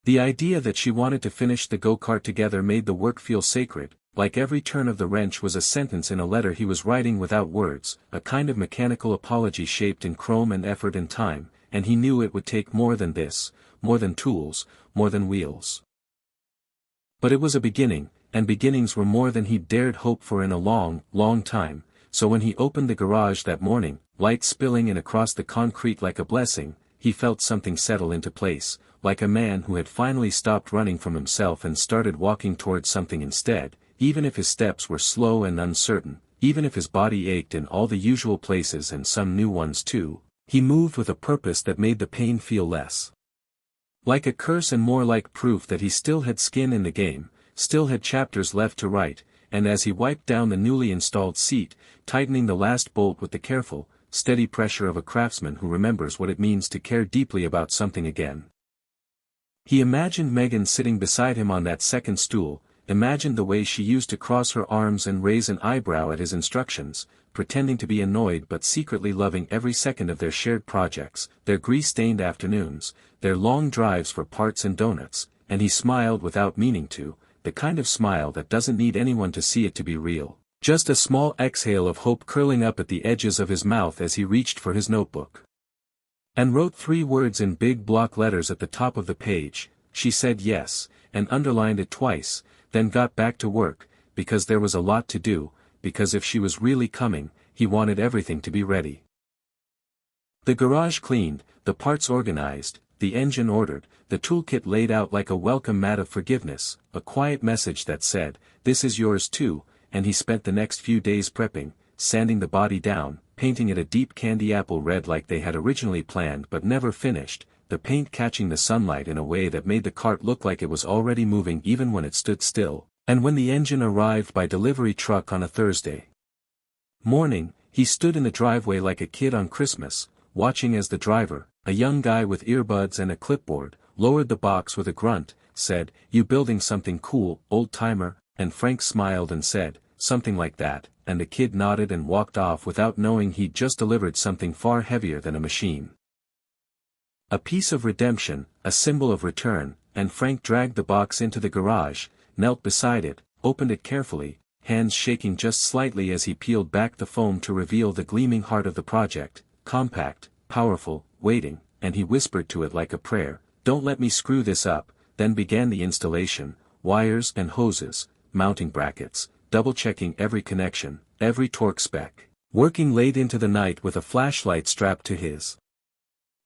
The idea that she wanted to finish the go-kart together made the work feel sacred, like every turn of the wrench was a sentence in a letter he was writing without words, a kind of mechanical apology shaped in chrome and effort and time, and he knew it would take more than this, more than tools, more than wheels. But it was a beginning, and beginnings were more than he'd dared hope for in a long, long time, so when he opened the garage that morning, light spilling in across the concrete like a blessing, he felt something settle into place, like a man who had finally stopped running from himself and started walking towards something instead, even if his steps were slow and uncertain, even if his body ached in all the usual places and some new ones too, he moved with a purpose that made the pain feel less like a curse and more like proof that he still had skin in the game, still had chapters left to write, and as he wiped down the newly installed seat, tightening the last bolt with the careful, steady pressure of a craftsman who remembers what it means to care deeply about something again. He imagined Megan sitting beside him on that second stool, imagined the way she used to cross her arms and raise an eyebrow at his instructions, pretending to be annoyed but secretly loving every second of their shared projects, their grease-stained afternoons, their long drives for parts and donuts, and he smiled without meaning to, the kind of smile that doesn't need anyone to see it to be real, just a small exhale of hope curling up at the edges of his mouth as he reached for his notebook. And wrote 3 words in big block letters at the top of the page, she said yes, and underlined it twice, then got back to work, because there was a lot to do, because if she was really coming, he wanted everything to be ready. The garage cleaned, the parts organized, the engine ordered, the toolkit laid out like a welcome mat of forgiveness, a quiet message that said, "This is yours too," and he spent the next few days prepping, sanding the body down, painting it a deep candy apple red like they had originally planned but never finished, the paint catching the sunlight in a way that made the cart look like it was already moving even when it stood still, and when the engine arrived by delivery truck on a Thursday morning, he stood in the driveway like a kid on Christmas, watching as the driver, a young guy with earbuds and a clipboard, lowered the box with a grunt, said, "You building something cool, old-timer?" and Frank smiled and said, something like that, and the kid nodded and walked off without knowing he'd just delivered something far heavier than a machine. A piece of redemption, a symbol of return, and Frank dragged the box into the garage, knelt beside it, opened it carefully, hands shaking just slightly as he peeled back the foam to reveal the gleaming heart of the project, compact, powerful, waiting, and he whispered to it like a prayer, "Don't let me screw this up." Then began the installation, wires and hoses, mounting brackets, double-checking every connection, every torque spec, working late into the night with a flashlight strapped to his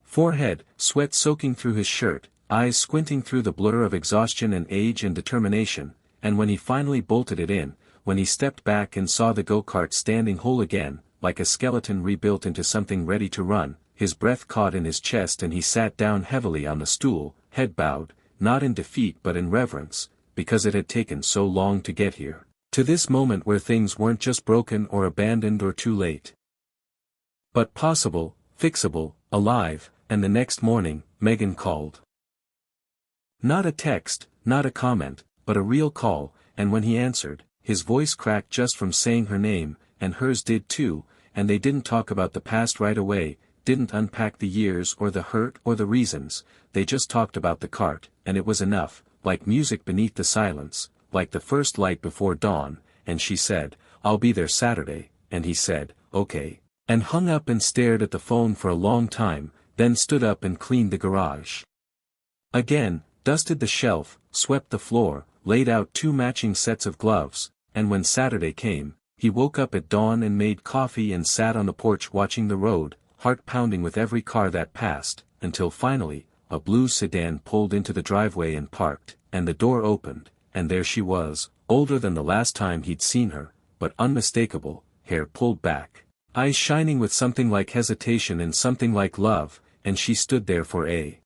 forehead, sweat soaking through his shirt, eyes squinting through the blur of exhaustion and age and determination, and when he finally bolted it in, when he stepped back and saw the go-kart standing whole again, like a skeleton rebuilt into something ready to run, his breath caught in his chest and he sat down heavily on the stool, head bowed, not in defeat but in reverence, because it had taken so long to get here, to this moment where things weren't just broken or abandoned or too late, but possible, fixable, alive. And the next morning, Megan called. Not a text, not a comment, but a real call, and when he answered, his voice cracked just from saying her name, and hers did too, and they didn't talk about the past right away, didn't unpack the years or the hurt or the reasons, they just talked about the cart, and it was enough, like music beneath the silence, like the first light before dawn, and she said, "I'll be there Saturday," and he said, "Okay," and hung up and stared at the phone for a long time, then stood up and cleaned the garage again, dusted the shelf, swept the floor, laid out 2 matching sets of gloves, and when Saturday came, he woke up at dawn and made coffee and sat on the porch watching the road, heart pounding with every car that passed, until finally, a blue sedan pulled into the driveway and parked, and the door opened, and there she was, older than the last time he'd seen her, but unmistakable, hair pulled back, eyes shining with something like hesitation and something like love, and she stood there for a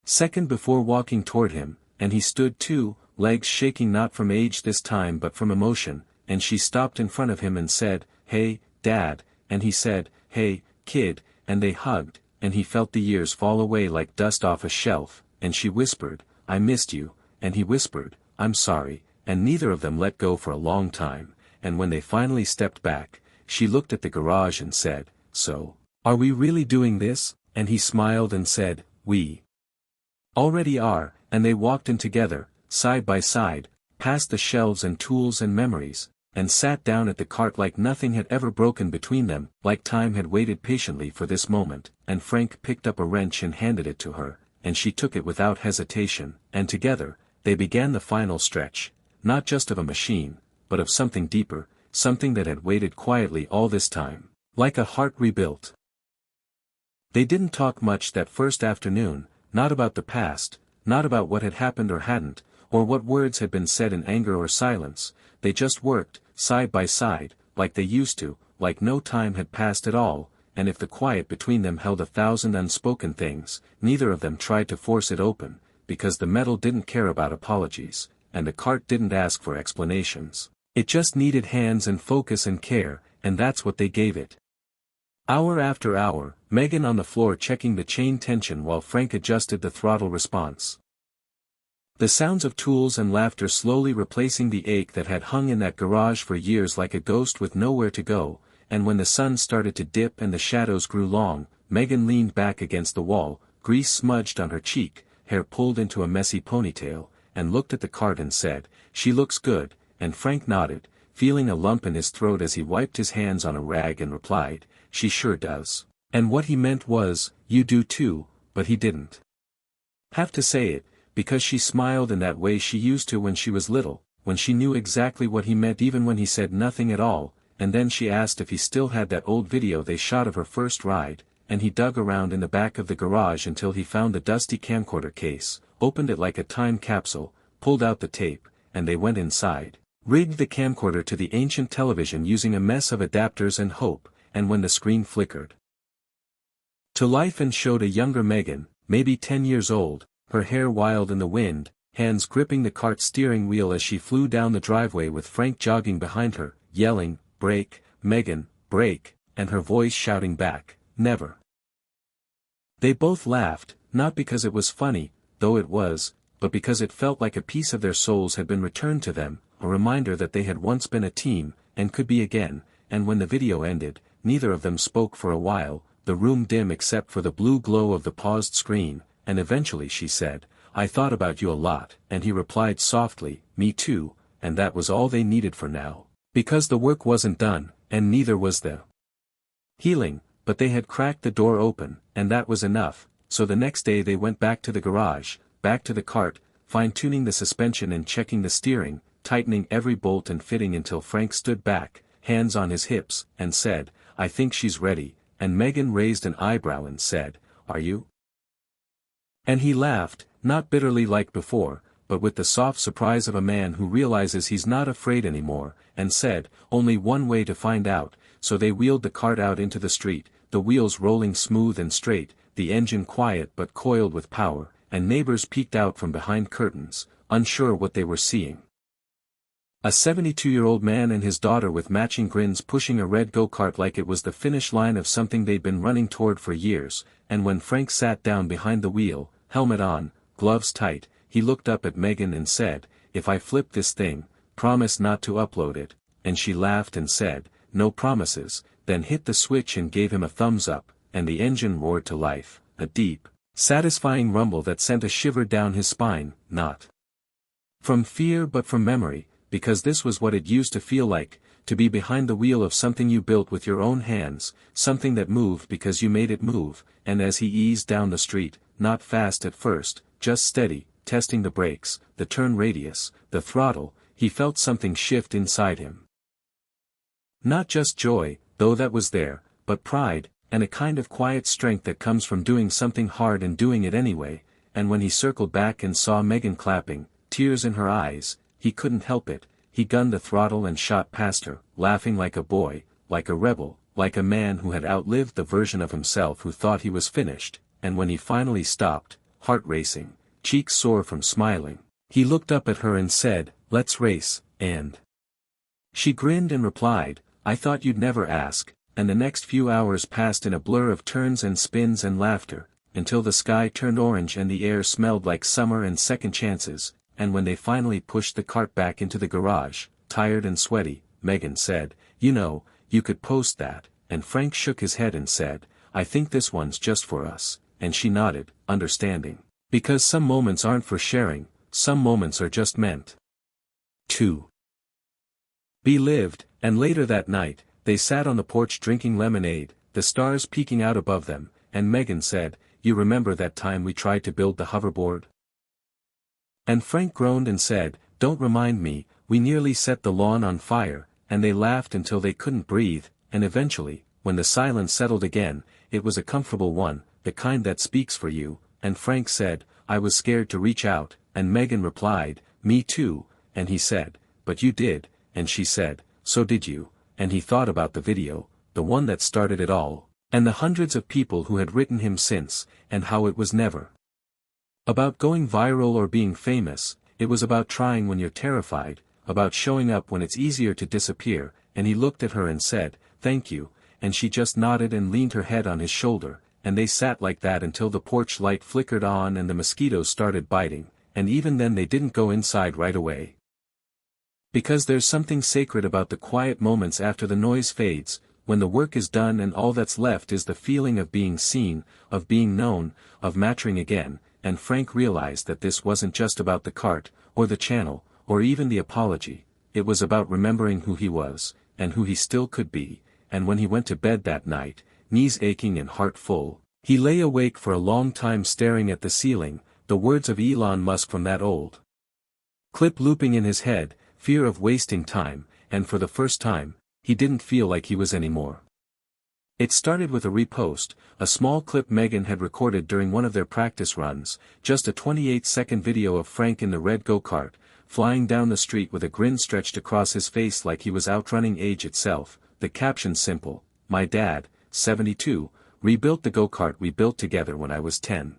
second before walking toward him, and he stood too, legs shaking not from age this time but from emotion, and she stopped in front of him and said, "Hey, Dad," and he said, "Hey, kid," and they hugged, and he felt the years fall away like dust off a shelf, and she whispered, "I missed you," and he whispered, "I'm sorry," and neither of them let go for a long time, and when they finally stepped back, she looked at the garage and said, "So, are we really doing this?" And he smiled and said, "We already are," and they walked in together, side by side, past the shelves and tools and memories, and sat down at the cart like nothing had ever broken between them, like time had waited patiently for this moment, and Frank picked up a wrench and handed it to her, and she took it without hesitation, and together, they began the final stretch, not just of a machine, but of something deeper, something that had waited quietly all this time, like a heart rebuilt. They didn't talk much that first afternoon, not about the past, not about what had happened or hadn't, or what words had been said in anger or silence, they just worked, side by side, like they used to, like no time had passed at all, and if the quiet between them held 1,000 unspoken things, neither of them tried to force it open, because the metal didn't care about apologies, and the cart didn't ask for explanations. It just needed hands and focus and care, and that's what they gave it. Hour after hour, Megan on the floor checking the chain tension while Frank adjusted the throttle response. The sounds of tools and laughter slowly replacing the ache that had hung in that garage for years like a ghost with nowhere to go, and when the sun started to dip and the shadows grew long, Megan leaned back against the wall, grease smudged on her cheek, hair pulled into a messy ponytail, and looked at the cart and said, "She looks good," and Frank nodded, feeling a lump in his throat as he wiped his hands on a rag and replied, "She sure does." And what he meant was, "You do too," but he didn't have to say it, because she smiled in that way she used to when she was little, when she knew exactly what he meant even when he said nothing at all, and then she asked if he still had that old video they shot of her first ride, and he dug around in the back of the garage until he found the dusty camcorder case, opened it like a time capsule, pulled out the tape, and they went inside, rigged the camcorder to the ancient television using a mess of adapters and hope, and when the screen flickered to life and showed a younger Megan, maybe 10 years old, her hair wild in the wind, hands gripping the cart's steering wheel as she flew down the driveway with Frank jogging behind her, yelling, "Brake, Megan, brake," and her voice shouting back, "Never." They both laughed, not because it was funny, though it was, but because it felt like a piece of their souls had been returned to them, a reminder that they had once been a team, and could be again, and when the video ended, neither of them spoke for a while, the room dim except for the blue glow of the paused screen, and eventually she said, "I thought about you a lot," and he replied softly, "Me too," and that was all they needed for now. Because the work wasn't done, and neither was the healing, but they had cracked the door open, and that was enough, so the next day they went back to the garage, back to the cart, fine-tuning the suspension and checking the steering, tightening every bolt and fitting until Frank stood back, hands on his hips, and said, "I think she's ready," and Megan raised an eyebrow and said, "Are you?" And he laughed, not bitterly like before, but with the soft surprise of a man who realizes he's not afraid anymore, and said, "Only one way to find out," so they wheeled the cart out into the street, the wheels rolling smooth and straight, the engine quiet but coiled with power, and neighbors peeked out from behind curtains, unsure what they were seeing. A 72-year-old man and his daughter with matching grins pushing a red go-kart like it was the finish line of something they'd been running toward for years, and when Frank sat down behind the wheel, helmet on, gloves tight, he looked up at Megan and said, "If I flip this thing, promise not to upload it," and she laughed and said, "No promises," then hit the switch and gave him a thumbs up, and the engine roared to life, a deep, satisfying rumble that sent a shiver down his spine, not from fear but from memory, because this was what it used to feel like, to be behind the wheel of something you built with your own hands, something that moved because you made it move, and as he eased down the street, not fast at first, just steady, testing the brakes, the turn radius, the throttle, he felt something shift inside him. Not just joy, though that was there, but pride, and a kind of quiet strength that comes from doing something hard and doing it anyway, and when he circled back and saw Megan clapping, tears in her eyes, he couldn't help it, he gunned the throttle and shot past her, laughing like a boy, like a rebel, like a man who had outlived the version of himself who thought he was finished, and when he finally stopped, heart racing, cheeks sore from smiling, he looked up at her and said, "Let's race," and she grinned and replied, "I thought you'd never ask," and the next few hours passed in a blur of turns and spins and laughter, until the sky turned orange and the air smelled like summer and second chances, and when they finally pushed the cart back into the garage, tired and sweaty, Megan said, "You know, you could post that," and Frank shook his head and said, "I think this one's just for us," and she nodded, understanding. Because some moments aren't for sharing, some moments are just meant to be lived, and later that night, they sat on the porch drinking lemonade, the stars peeking out above them, and Megan said, "You remember that time we tried to build the hoverboard?" And Frank groaned and said, "Don't remind me, we nearly set the lawn on fire," and they laughed until they couldn't breathe, and eventually, when the silence settled again, it was a comfortable one, the kind that speaks for you, and Frank said, "I was scared to reach out," and Megan replied, "Me too," and he said, "But you did," and she said, "So did you," and he thought about the video, the one that started it all, and the hundreds of people who had written him since, and how it was never about going viral or being famous, it was about trying when you're terrified, about showing up when it's easier to disappear, and he looked at her and said, "Thank you," and she just nodded and leaned her head on his shoulder, and they sat like that until the porch light flickered on and the mosquitoes started biting, and even then they didn't go inside right away. Because there's something sacred about the quiet moments after the noise fades, when the work is done and all that's left is the feeling of being seen, of being known, of mattering again, and Frank realized that this wasn't just about the cart, or the channel, or even the apology, it was about remembering who he was, and who he still could be, and when he went to bed that night, knees aching and heart full, he lay awake for a long time staring at the ceiling, the words of Elon Musk from that old clip looping in his head, fear of wasting time, and for the first time, he didn't feel like he was anymore. It started with a repost, a small clip Megan had recorded during one of their practice runs, just a 28-second video of Frank in the red go-kart, flying down the street with a grin stretched across his face like he was outrunning age itself, the caption simple, "My dad, 72, rebuilt the go-kart we built together when I was 10.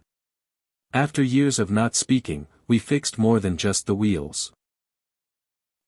After years of not speaking, we fixed more than just the wheels."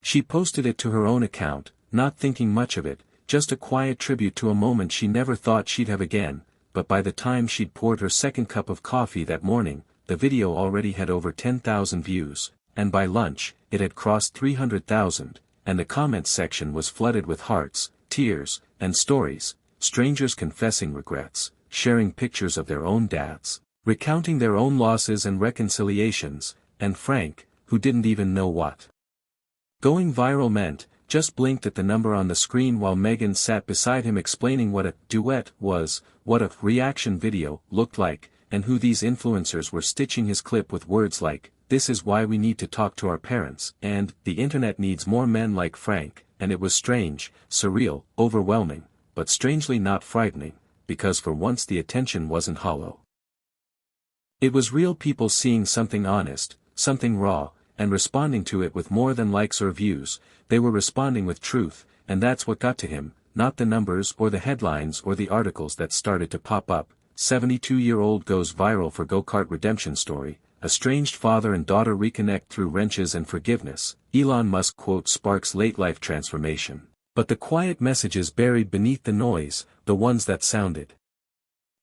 She posted it to her own account, not thinking much of it, just a quiet tribute to a moment she never thought she'd have again, but by the time she'd poured her second cup of coffee that morning, the video already had over 10,000 views, and by lunch, it had crossed 300,000, and the comments section was flooded with hearts, tears, and stories, strangers confessing regrets, sharing pictures of their own dads, recounting their own losses and reconciliations, and Frank, who didn't even know what going viral meant, just blinked at the number on the screen while Megan sat beside him explaining what a duet was, what a reaction video looked like, and who these influencers were stitching his clip with words like, "This is why we need to talk to our parents," and "The internet needs more men like Frank," and it was strange, surreal, overwhelming, but strangely not frightening, because for once the attention wasn't hollow. It was real people seeing something honest, something raw, and responding to it with more than likes or views. They were responding with truth, and that's what got to him, not the numbers or the headlines or the articles that started to pop up. 72-year-old goes viral for go-kart redemption story, estranged father and daughter reconnect through wrenches and forgiveness, Elon Musk quote sparks late life transformation. But the quiet messages buried beneath the noise, the ones that sounded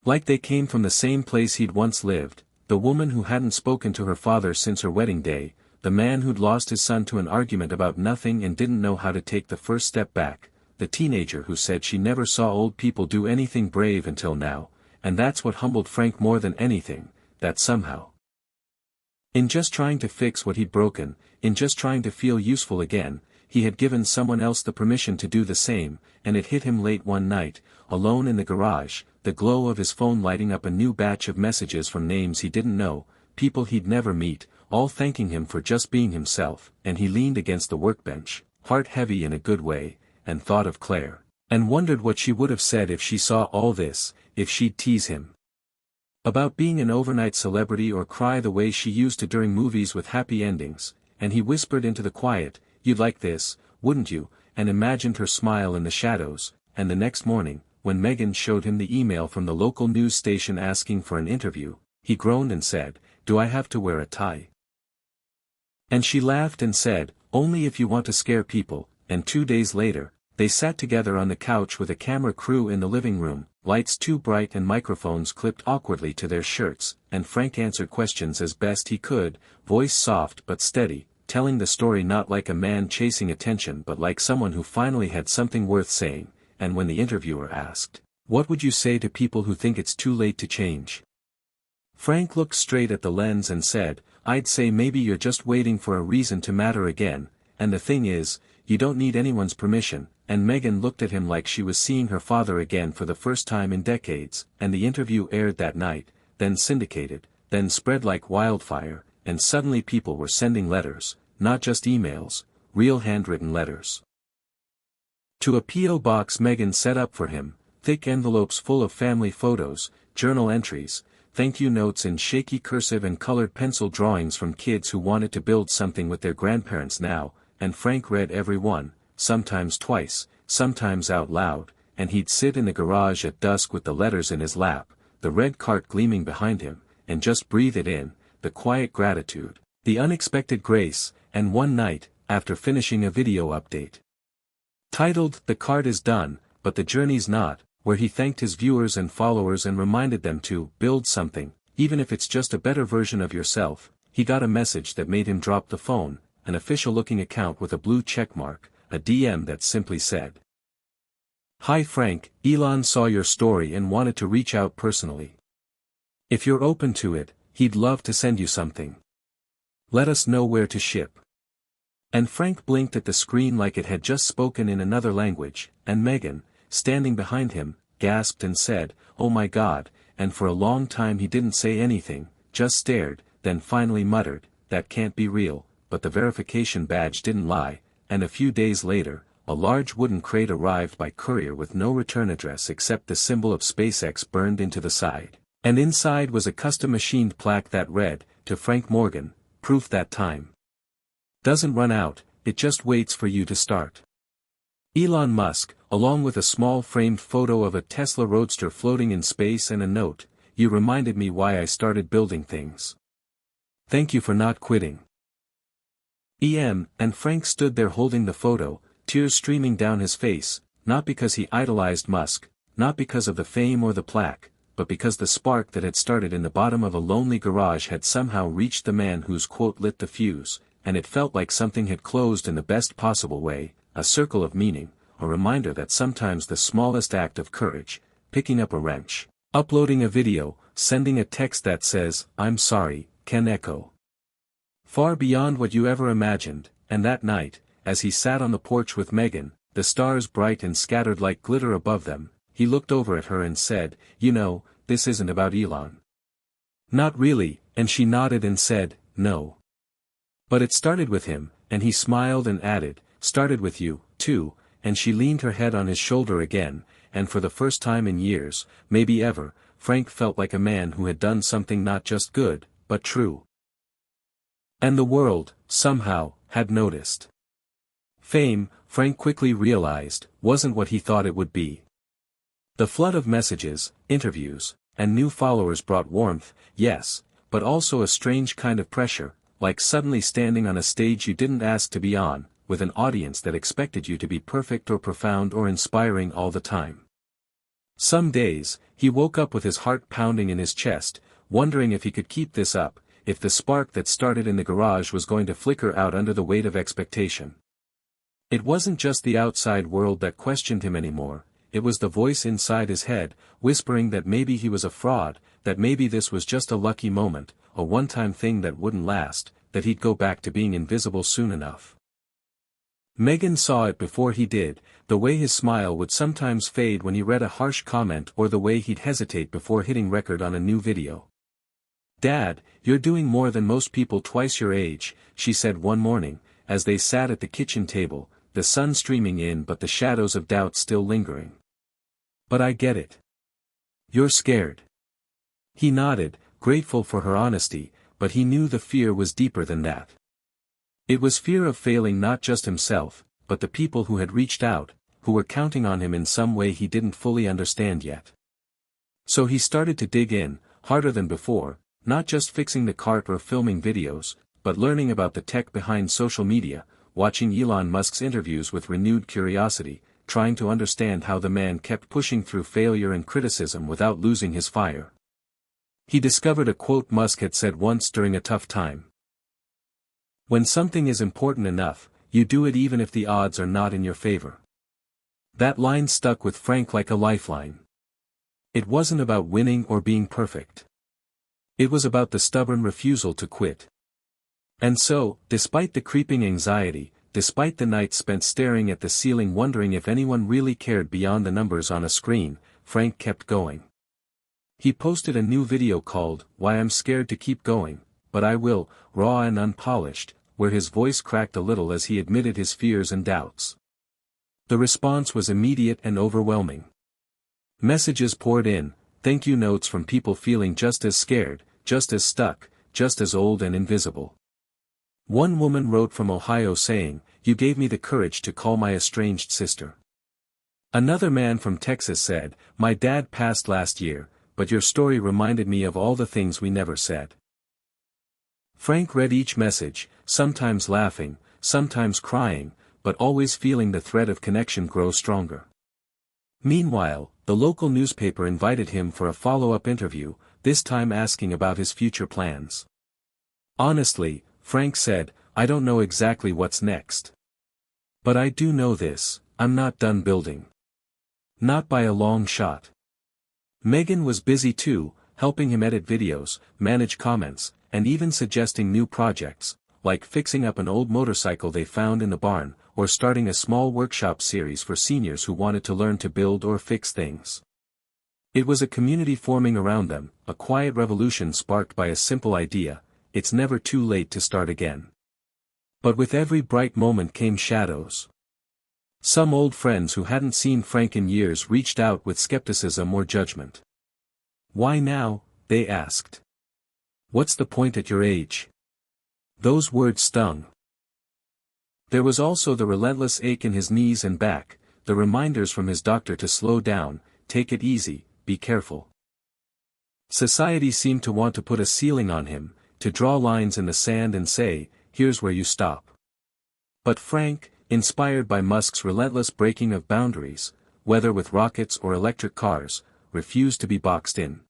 like they came from the same place he'd once lived, the woman who hadn't spoken to her father since her wedding day, the man who'd lost his son to an argument about nothing and didn't know how to take the first step back, the teenager who said she never saw old people do anything brave until now, and that's what humbled Frank more than anything, that somehow, in just trying to fix what he'd broken, in just trying to feel useful again, he had given someone else the permission to do the same, and it hit him late one night, alone in the garage, the glow of his phone lighting up a new batch of messages from names he didn't know, people he'd never meet, all thanking him for just being himself, and he leaned against the workbench, heart heavy in a good way, and thought of Claire, and wondered what she would have said if she saw all this, if she'd tease him about being an overnight celebrity or cry the way she used to during movies with happy endings, and he whispered into the quiet, "You'd like this, wouldn't you?" and imagined her smile in the shadows, and the next morning, when Megan showed him the email from the local news station asking for an interview, he groaned and said, "Do I have to wear a tie?" And she laughed and said, "Only if you want to scare people," and 2 days later, they sat together on the couch with a camera crew in the living room, lights too bright and microphones clipped awkwardly to their shirts, and Frank answered questions as best he could, voice soft but steady, telling the story not like a man chasing attention but like someone who finally had something worth saying, and when the interviewer asked, "What would you say to people who think it's too late to change?" Frank looked straight at the lens and said, "I'd say maybe you're just waiting for a reason to matter again, and the thing is, you don't need anyone's permission," and Megan looked at him like she was seeing her father again for the first time in decades, and the interview aired that night, then syndicated, then spread like wildfire, and suddenly people were sending letters, not just emails, real handwritten letters. To a P.O. box Megan set up for him, thick envelopes full of family photos, journal entries, thank you notes in shaky cursive and colored pencil drawings from kids who wanted to build something with their grandparents now, and Frank read every one, sometimes twice, sometimes out loud, and he'd sit in the garage at dusk with the letters in his lap, the red cart gleaming behind him, and just breathe it in, the quiet gratitude, the unexpected grace, and one night, after finishing a video update titled, "The cart is done, but the journey's not," where he thanked his viewers and followers and reminded them to build something, even if it's just a better version of yourself, he got a message that made him drop the phone, an official-looking account with a blue checkmark, a DM that simply said, "Hi Frank, Elon saw your story and wanted to reach out personally. If you're open to it, he'd love to send you something. Let us know where to ship." And Frank blinked at the screen like it had just spoken in another language, and Megan, standing behind him, gasped and said, "Oh my God," and for a long time he didn't say anything, just stared, then finally muttered, "That can't be real," but the verification badge didn't lie, and a few days later, a large wooden crate arrived by courier with no return address except the symbol of SpaceX burned into the side, and inside was a custom-machined plaque that read, "To Frank Morgan, proof that time doesn't run out, it just waits for you to start." Elon Musk, along with a small framed photo of a Tesla Roadster floating in space and a note, "You reminded me why I started building things. Thank you for not quitting." And Frank stood there holding the photo, tears streaming down his face, not because he idolized Musk, not because of the fame or the plaque, but because the spark that had started in the bottom of a lonely garage had somehow reached the man whose quote lit the fuse, and it felt like something had closed in the best possible way, a circle of meaning, a reminder that sometimes the smallest act of courage, picking up a wrench, uploading a video, sending a text that says, "I'm sorry," can echo far beyond what you ever imagined. And that night, as he sat on the porch with Megan, the stars bright and scattered like glitter above them, he looked over at her and said, "You know, this isn't about Elon." "Not really," and she nodded and said, "No. But it started with him," and he smiled and added, "Started with you, too," and she leaned her head on his shoulder again, and for the first time in years, maybe ever, Frank felt like a man who had done something not just good, but true. And the world, somehow, had noticed. Fame, Frank quickly realized, wasn't what he thought it would be. The flood of messages, interviews, and new followers brought warmth, yes, but also a strange kind of pressure, like suddenly standing on a stage you didn't ask to be on, with an audience that expected you to be perfect or profound or inspiring all the time. Some days, he woke up with his heart pounding in his chest, wondering if he could keep this up, if the spark that started in the garage was going to flicker out under the weight of expectation. It wasn't just the outside world that questioned him anymore, it was the voice inside his head, whispering that maybe he was a fraud, that maybe this was just a lucky moment, a one-time thing that wouldn't last, that he'd go back to being invisible soon enough. Megan saw it before he did, the way his smile would sometimes fade when he read a harsh comment or the way he'd hesitate before hitting record on a new video. "Dad, you're doing more than most people twice your age," she said one morning, as they sat at the kitchen table, the sun streaming in but the shadows of doubt still lingering. "But I get it. You're scared." He nodded, grateful for her honesty, but he knew the fear was deeper than that. It was fear of failing not just himself, but the people who had reached out, who were counting on him in some way he didn't fully understand yet. So he started to dig in, harder than before, not just fixing the cart or filming videos, but learning about the tech behind social media, watching Elon Musk's interviews with renewed curiosity, trying to understand how the man kept pushing through failure and criticism without losing his fire. He discovered a quote Musk had said once during a tough time. "When something is important enough, you do it even if the odds are not in your favor." That line stuck with Frank like a lifeline. It wasn't about winning or being perfect. It was about the stubborn refusal to quit. And so, despite the creeping anxiety, despite the nights spent staring at the ceiling wondering if anyone really cared beyond the numbers on a screen, Frank kept going. He posted a new video called, "Why I'm Scared to Keep Going, But I Will," raw and unpolished, where his voice cracked a little as he admitted his fears and doubts. The response was immediate and overwhelming. Messages poured in, thank you notes from people feeling just as scared, just as stuck, just as old and invisible. One woman wrote from Ohio saying, "You gave me the courage to call my estranged sister." Another man from Texas said, "My dad passed last year, but your story reminded me of all the things we never said." Frank read each message, sometimes laughing, sometimes crying, but always feeling the thread of connection grow stronger. Meanwhile, the local newspaper invited him for a follow-up interview, this time asking about his future plans. "Honestly," Frank said, "I don't know exactly what's next. But I do know this, I'm not done building. Not by a long shot." Megan was busy too, helping him edit videos, manage comments, and even suggesting new projects, like fixing up an old motorcycle they found in the barn, or starting a small workshop series for seniors who wanted to learn to build or fix things. It was a community forming around them, a quiet revolution sparked by a simple idea: it's never too late to start again. But with every bright moment came shadows. Some old friends who hadn't seen Frank in years reached out with skepticism or judgment. "Why now?" they asked. "What's the point at your age?" Those words stung. There was also the relentless ache in his knees and back, the reminders from his doctor to slow down, take it easy, be careful. Society seemed to want to put a ceiling on him, to draw lines in the sand and say, "Here's where you stop." But Frank, inspired by Musk's relentless breaking of boundaries, whether with rockets or electric cars, refused to be boxed in.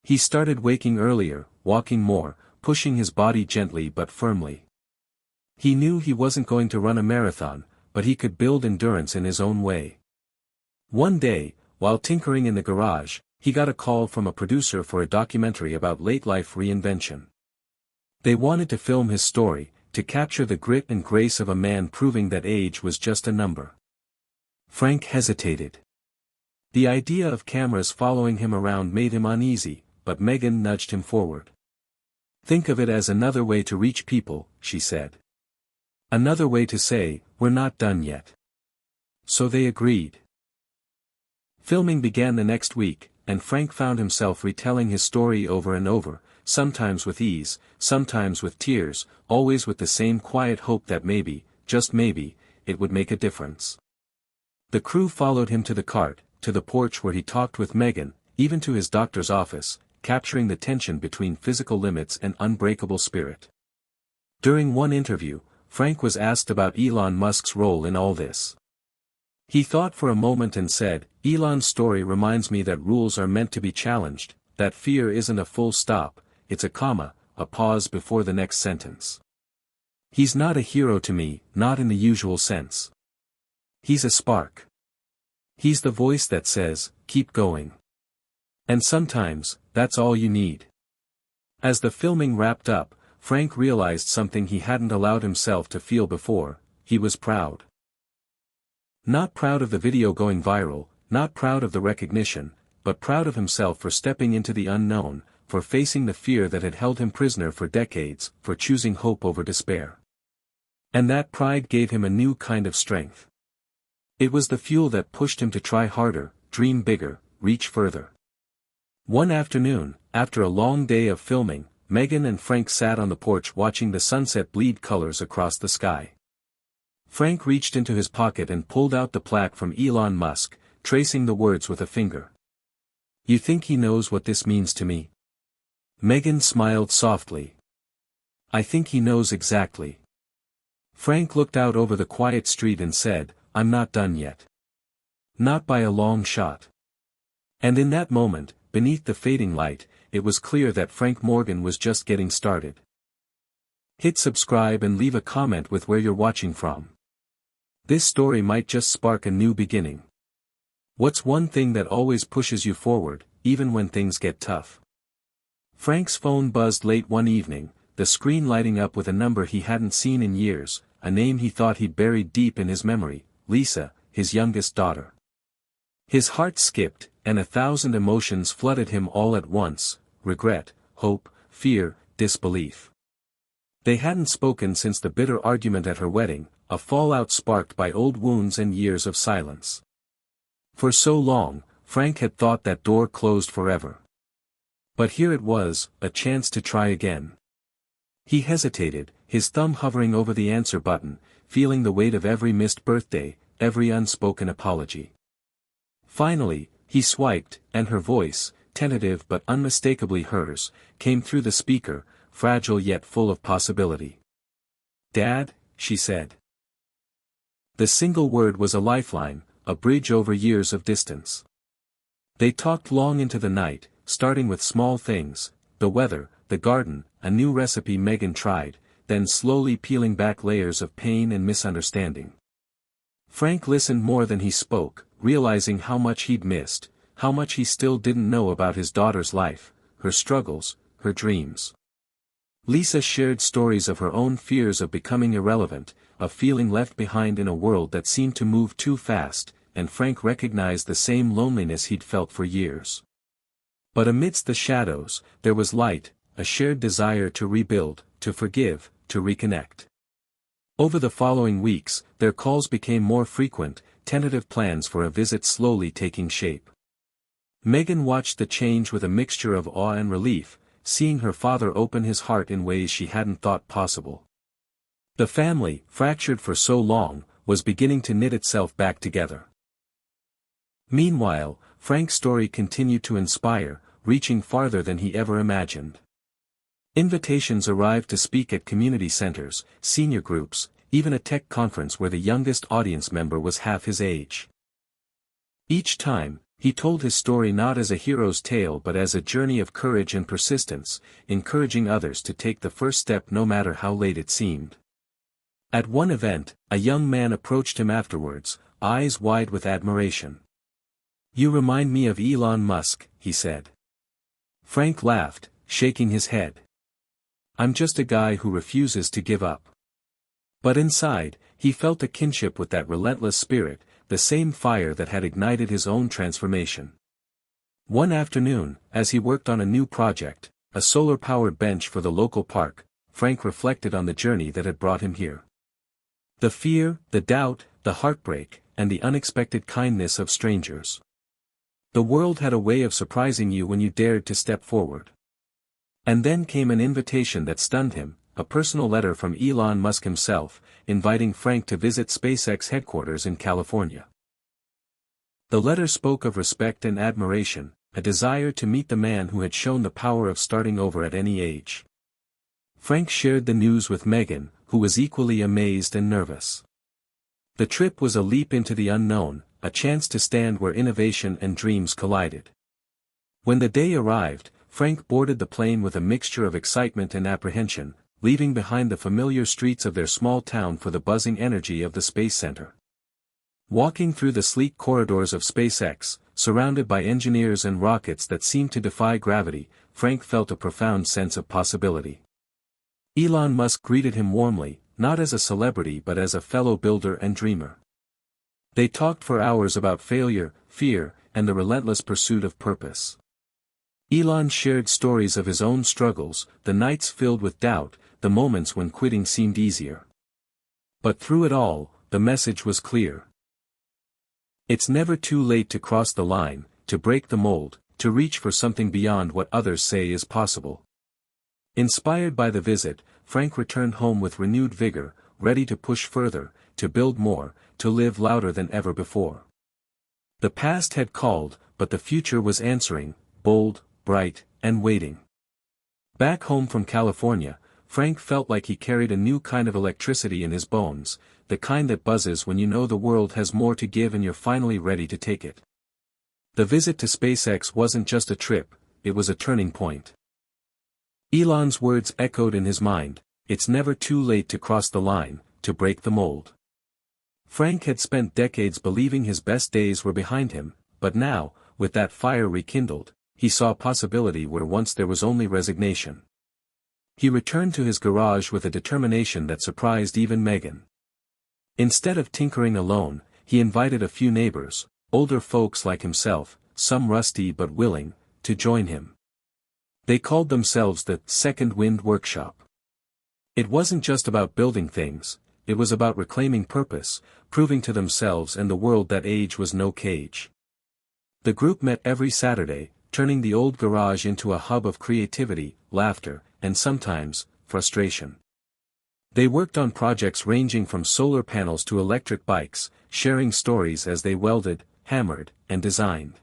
He started waking earlier, walking more, pushing his body gently but firmly. He knew he wasn't going to run a marathon, but he could build endurance in his own way. One day, while tinkering in the garage, he got a call from a producer for a documentary about late-life reinvention. They wanted to film his story, to capture the grit and grace of a man proving that age was just a number. Frank hesitated. The idea of cameras following him around made him uneasy, but Megan nudged him forward. "Think of it as another way to reach people," she said. "Another way to say, we're not done yet." So they agreed. Filming began the next week, and Frank found himself retelling his story over and over, sometimes with ease, sometimes with tears, always with the same quiet hope that maybe, just maybe, it would make a difference. The crew followed him to the cart, to the porch where he talked with Megan, even to his doctor's office, capturing the tension between physical limits and unbreakable spirit. During one interview, Frank was asked about Elon Musk's role in all this. He thought for a moment and said, "Elon's story reminds me that rules are meant to be challenged, that fear isn't a full stop, it's a comma, a pause before the next sentence. He's not a hero to me, not in the usual sense. He's a spark. He's the voice that says, keep going. And sometimes, that's all you need." As the filming wrapped up, Frank realized something he hadn't allowed himself to feel before: he was proud. Not proud of the video going viral, not proud of the recognition, but proud of himself for stepping into the unknown, for facing the fear that had held him prisoner for decades, for choosing hope over despair. And that pride gave him a new kind of strength. It was the fuel that pushed him to try harder, dream bigger, reach further. One afternoon, after a long day of filming, Megan and Frank sat on the porch watching the sunset bleed colors across the sky. Frank reached into his pocket and pulled out the plaque from Elon Musk, tracing the words with a finger. "You think he knows what this means to me?" Megan smiled softly. "I think he knows exactly." Frank looked out over the quiet street and said, "I'm not done yet. Not by a long shot." And in that moment, beneath the fading light, it was clear that Frank Morgan was just getting started. Hit subscribe and leave a comment with where you're watching from. This story might just spark a new beginning. What's one thing that always pushes you forward, even when things get tough? Frank's phone buzzed late one evening, the screen lighting up with a number he hadn't seen in years, a name he thought he'd buried deep in his memory: Lisa, his youngest daughter. His heart skipped, and 1,000 emotions flooded him all at once: regret, hope, fear, disbelief. They hadn't spoken since the bitter argument at her wedding, a fallout sparked by old wounds and years of silence. For so long, Frank had thought that door closed forever. But here it was, a chance to try again. He hesitated, his thumb hovering over the answer button, feeling the weight of every missed birthday, every unspoken apology. Finally, he swiped, and her voice, tentative but unmistakably hers, came through the speaker, fragile yet full of possibility. "Dad," she said. The single word was a lifeline, a bridge over years of distance. They talked long into the night, starting with small things: the weather, the garden, a new recipe Megan tried, then slowly peeling back layers of pain and misunderstanding. Frank listened more than he spoke, realizing how much he'd missed, how much he still didn't know about his daughter's life, her struggles, her dreams. Lisa shared stories of her own fears of becoming irrelevant, of feeling left behind in a world that seemed to move too fast, and Frank recognized the same loneliness he'd felt for years. But amidst the shadows, there was light, a shared desire to rebuild, to forgive, to reconnect. Over the following weeks, their calls became more frequent, tentative plans for a visit slowly taking shape. Megan watched the change with a mixture of awe and relief, seeing her father open his heart in ways she hadn't thought possible. The family, fractured for so long, was beginning to knit itself back together. Meanwhile, Frank's story continued to inspire, reaching farther than he ever imagined. Invitations arrived to speak at community centers, senior groups, even a tech conference where the youngest audience member was half his age. Each time, he told his story not as a hero's tale but as a journey of courage and persistence, encouraging others to take the first step no matter how late it seemed. At one event, a young man approached him afterwards, eyes wide with admiration. "You remind me of Elon Musk," he said. Frank laughed, shaking his head. "I'm just a guy who refuses to give up." But inside, he felt a kinship with that relentless spirit, the same fire that had ignited his own transformation. One afternoon, as he worked on a new project, a solar-powered bench for the local park, Frank reflected on the journey that had brought him here. The fear, the doubt, the heartbreak, and the unexpected kindness of strangers. The world had a way of surprising you when you dared to step forward. And then came an invitation that stunned him, a personal letter from Elon Musk himself, inviting Frank to visit SpaceX headquarters in California. The letter spoke of respect and admiration, a desire to meet the man who had shown the power of starting over at any age. Frank shared the news with Megan, who was equally amazed and nervous. The trip was a leap into the unknown, a chance to stand where innovation and dreams collided. When the day arrived, Frank boarded the plane with a mixture of excitement and apprehension, leaving behind the familiar streets of their small town for the buzzing energy of the Space Center. Walking through the sleek corridors of SpaceX, surrounded by engineers and rockets that seemed to defy gravity, Frank felt a profound sense of possibility. Elon Musk greeted him warmly, not as a celebrity but as a fellow builder and dreamer. They talked for hours about failure, fear, and the relentless pursuit of purpose. Elon shared stories of his own struggles, the nights filled with doubt, the moments when quitting seemed easier. But through it all, the message was clear. It's never too late to cross the line, to break the mold, to reach for something beyond what others say is possible. Inspired by the visit, Frank returned home with renewed vigor, ready to push further, to build more, to live louder than ever before. The past had called, but the future was answering, bold, bright, and waiting. Back home from California, Frank felt like he carried a new kind of electricity in his bones, the kind that buzzes when you know the world has more to give and you're finally ready to take it. The visit to SpaceX wasn't just a trip, it was a turning point. Elon's words echoed in his mind, "It's never too late to cross the line, to break the mold." Frank had spent decades believing his best days were behind him, but now, with that fire rekindled, he saw possibility where once there was only resignation. He returned to his garage with a determination that surprised even Megan. Instead of tinkering alone, he invited a few neighbors, older folks like himself, some rusty but willing, to join him. They called themselves the Second Wind Workshop. It wasn't just about building things, it was about reclaiming purpose, proving to themselves and the world that age was no cage. The group met every Saturday, turning the old garage into a hub of creativity, laughter, and sometimes, frustration. They worked on projects ranging from solar panels to electric bikes, sharing stories as they welded, hammered, and designed.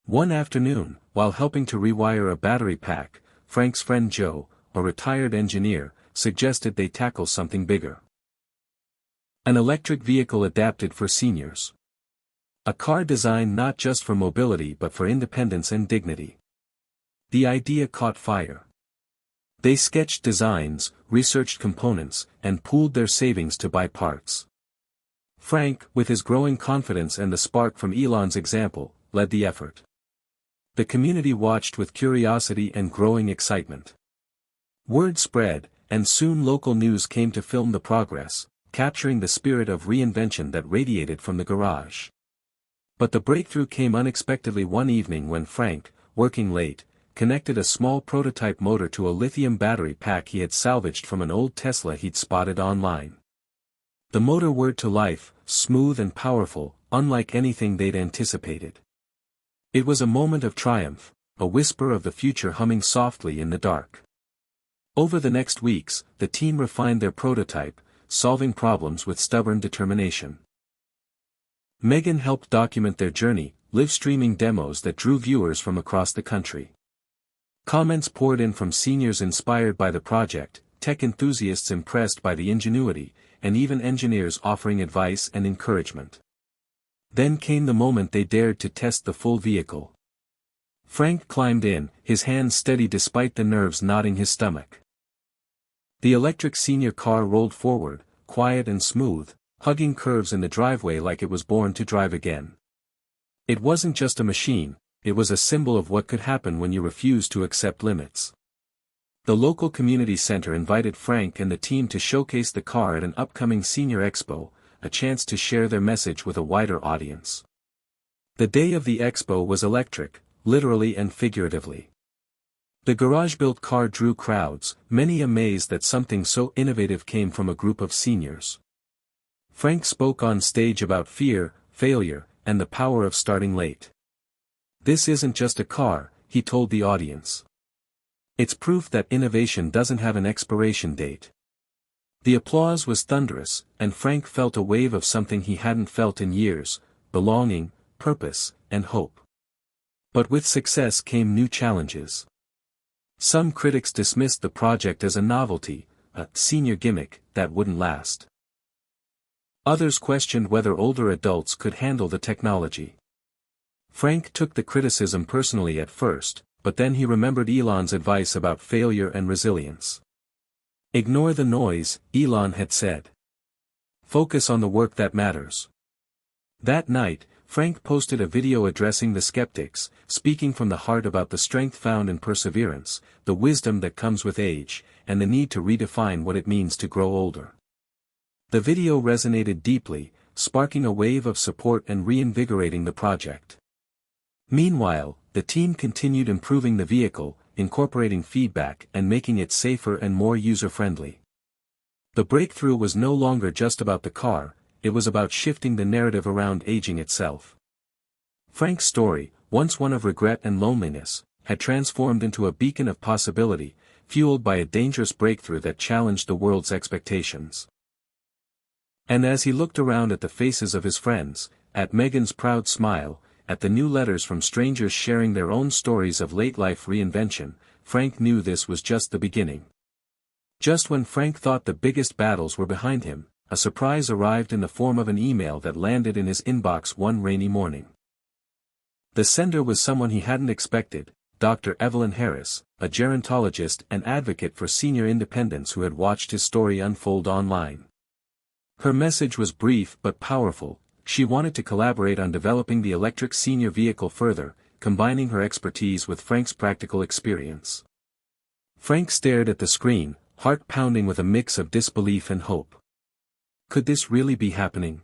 One afternoon, while helping to rewire a battery pack, Frank's friend Joe, a retired engineer, suggested they tackle something bigger. An electric vehicle adapted for seniors. A car designed not just for mobility but for independence and dignity. The idea caught fire. They sketched designs, researched components, and pooled their savings to buy parts. Frank, with his growing confidence and the spark from Elon's example, led the effort. The community watched with curiosity and growing excitement. Word spread, and soon local news came to film the progress, capturing the spirit of reinvention that radiated from the garage. But the breakthrough came unexpectedly one evening when Frank, working late, connected a small prototype motor to a lithium battery pack he had salvaged from an old Tesla he'd spotted online. The motor whirred to life, smooth and powerful, unlike anything they'd anticipated. It was a moment of triumph, a whisper of the future humming softly in the dark. Over the next weeks, the team refined their prototype, solving problems with stubborn determination. Megan helped document their journey, live-streaming demos that drew viewers from across the country. Comments poured in from seniors inspired by the project, tech enthusiasts impressed by the ingenuity, and even engineers offering advice and encouragement. Then came the moment they dared to test the full vehicle. Frank climbed in, his hands steady despite the nerves knotting his stomach. The electric senior car rolled forward, quiet and smooth, hugging curves in the driveway like it was born to drive again. It wasn't just a machine, it was a symbol of what could happen when you refused to accept limits. The local community center invited Frank and the team to showcase the car at an upcoming senior expo, a chance to share their message with a wider audience. The day of the expo was electric, literally and figuratively. The garage-built car drew crowds, many amazed that something so innovative came from a group of seniors. Frank spoke on stage about fear, failure, and the power of starting late. "This isn't just a car," he told the audience. "It's proof that innovation doesn't have an expiration date." The applause was thunderous, and Frank felt a wave of something he hadn't felt in years: belonging, purpose, and hope. But with success came new challenges. Some critics dismissed the project as a novelty, a senior gimmick that wouldn't last. Others questioned whether older adults could handle the technology. Frank took the criticism personally at first, but then he remembered Elon's advice about failure and resilience. "Ignore the noise," Elon had said. "Focus on the work that matters." That night, Frank posted a video addressing the skeptics, speaking from the heart about the strength found in perseverance, the wisdom that comes with age, and the need to redefine what it means to grow older. The video resonated deeply, sparking a wave of support and reinvigorating the project. Meanwhile, the team continued improving the vehicle, incorporating feedback and making it safer and more user-friendly. The breakthrough was no longer just about the car, it was about shifting the narrative around aging itself. Frank's story, once one of regret and loneliness, had transformed into a beacon of possibility, fueled by a dangerous breakthrough that challenged the world's expectations. And as he looked around at the faces of his friends, at Megan's proud smile, at the new letters from strangers sharing their own stories of late-life reinvention, Frank knew this was just the beginning. Just when Frank thought the biggest battles were behind him, a surprise arrived in the form of an email that landed in his inbox one rainy morning. The sender was someone he hadn't expected, Dr. Evelyn Harris, a gerontologist and advocate for senior independence who had watched his story unfold online. Her message was brief but powerful. She wanted to collaborate on developing the electric senior vehicle further, combining her expertise with Frank's practical experience. Frank stared at the screen, heart pounding with a mix of disbelief and hope. Could this really be happening?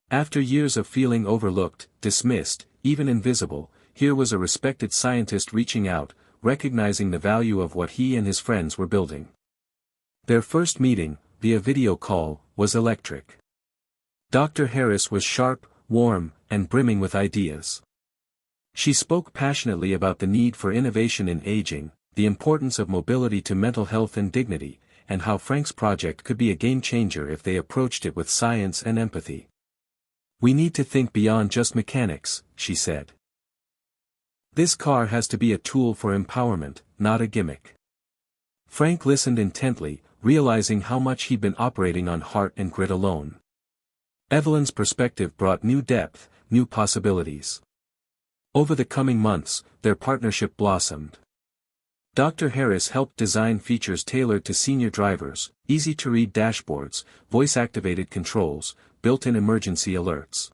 After years of feeling overlooked, dismissed, even invisible, here was a respected scientist reaching out, recognizing the value of what he and his friends were building. Their first meeting, via video call, was electric. Dr. Harris was sharp, warm, and brimming with ideas. She spoke passionately about the need for innovation in aging, the importance of mobility to mental health and dignity, and how Frank's project could be a game-changer if they approached it with science and empathy. "We need to think beyond just mechanics," she said. "This car has to be a tool for empowerment, not a gimmick." Frank listened intently, realizing how much he'd been operating on heart and grit alone. Evelyn's perspective brought new depth, new possibilities. Over the coming months, their partnership blossomed. Dr. Harris helped design features tailored to senior drivers, easy-to-read dashboards, voice-activated controls, built-in emergency alerts.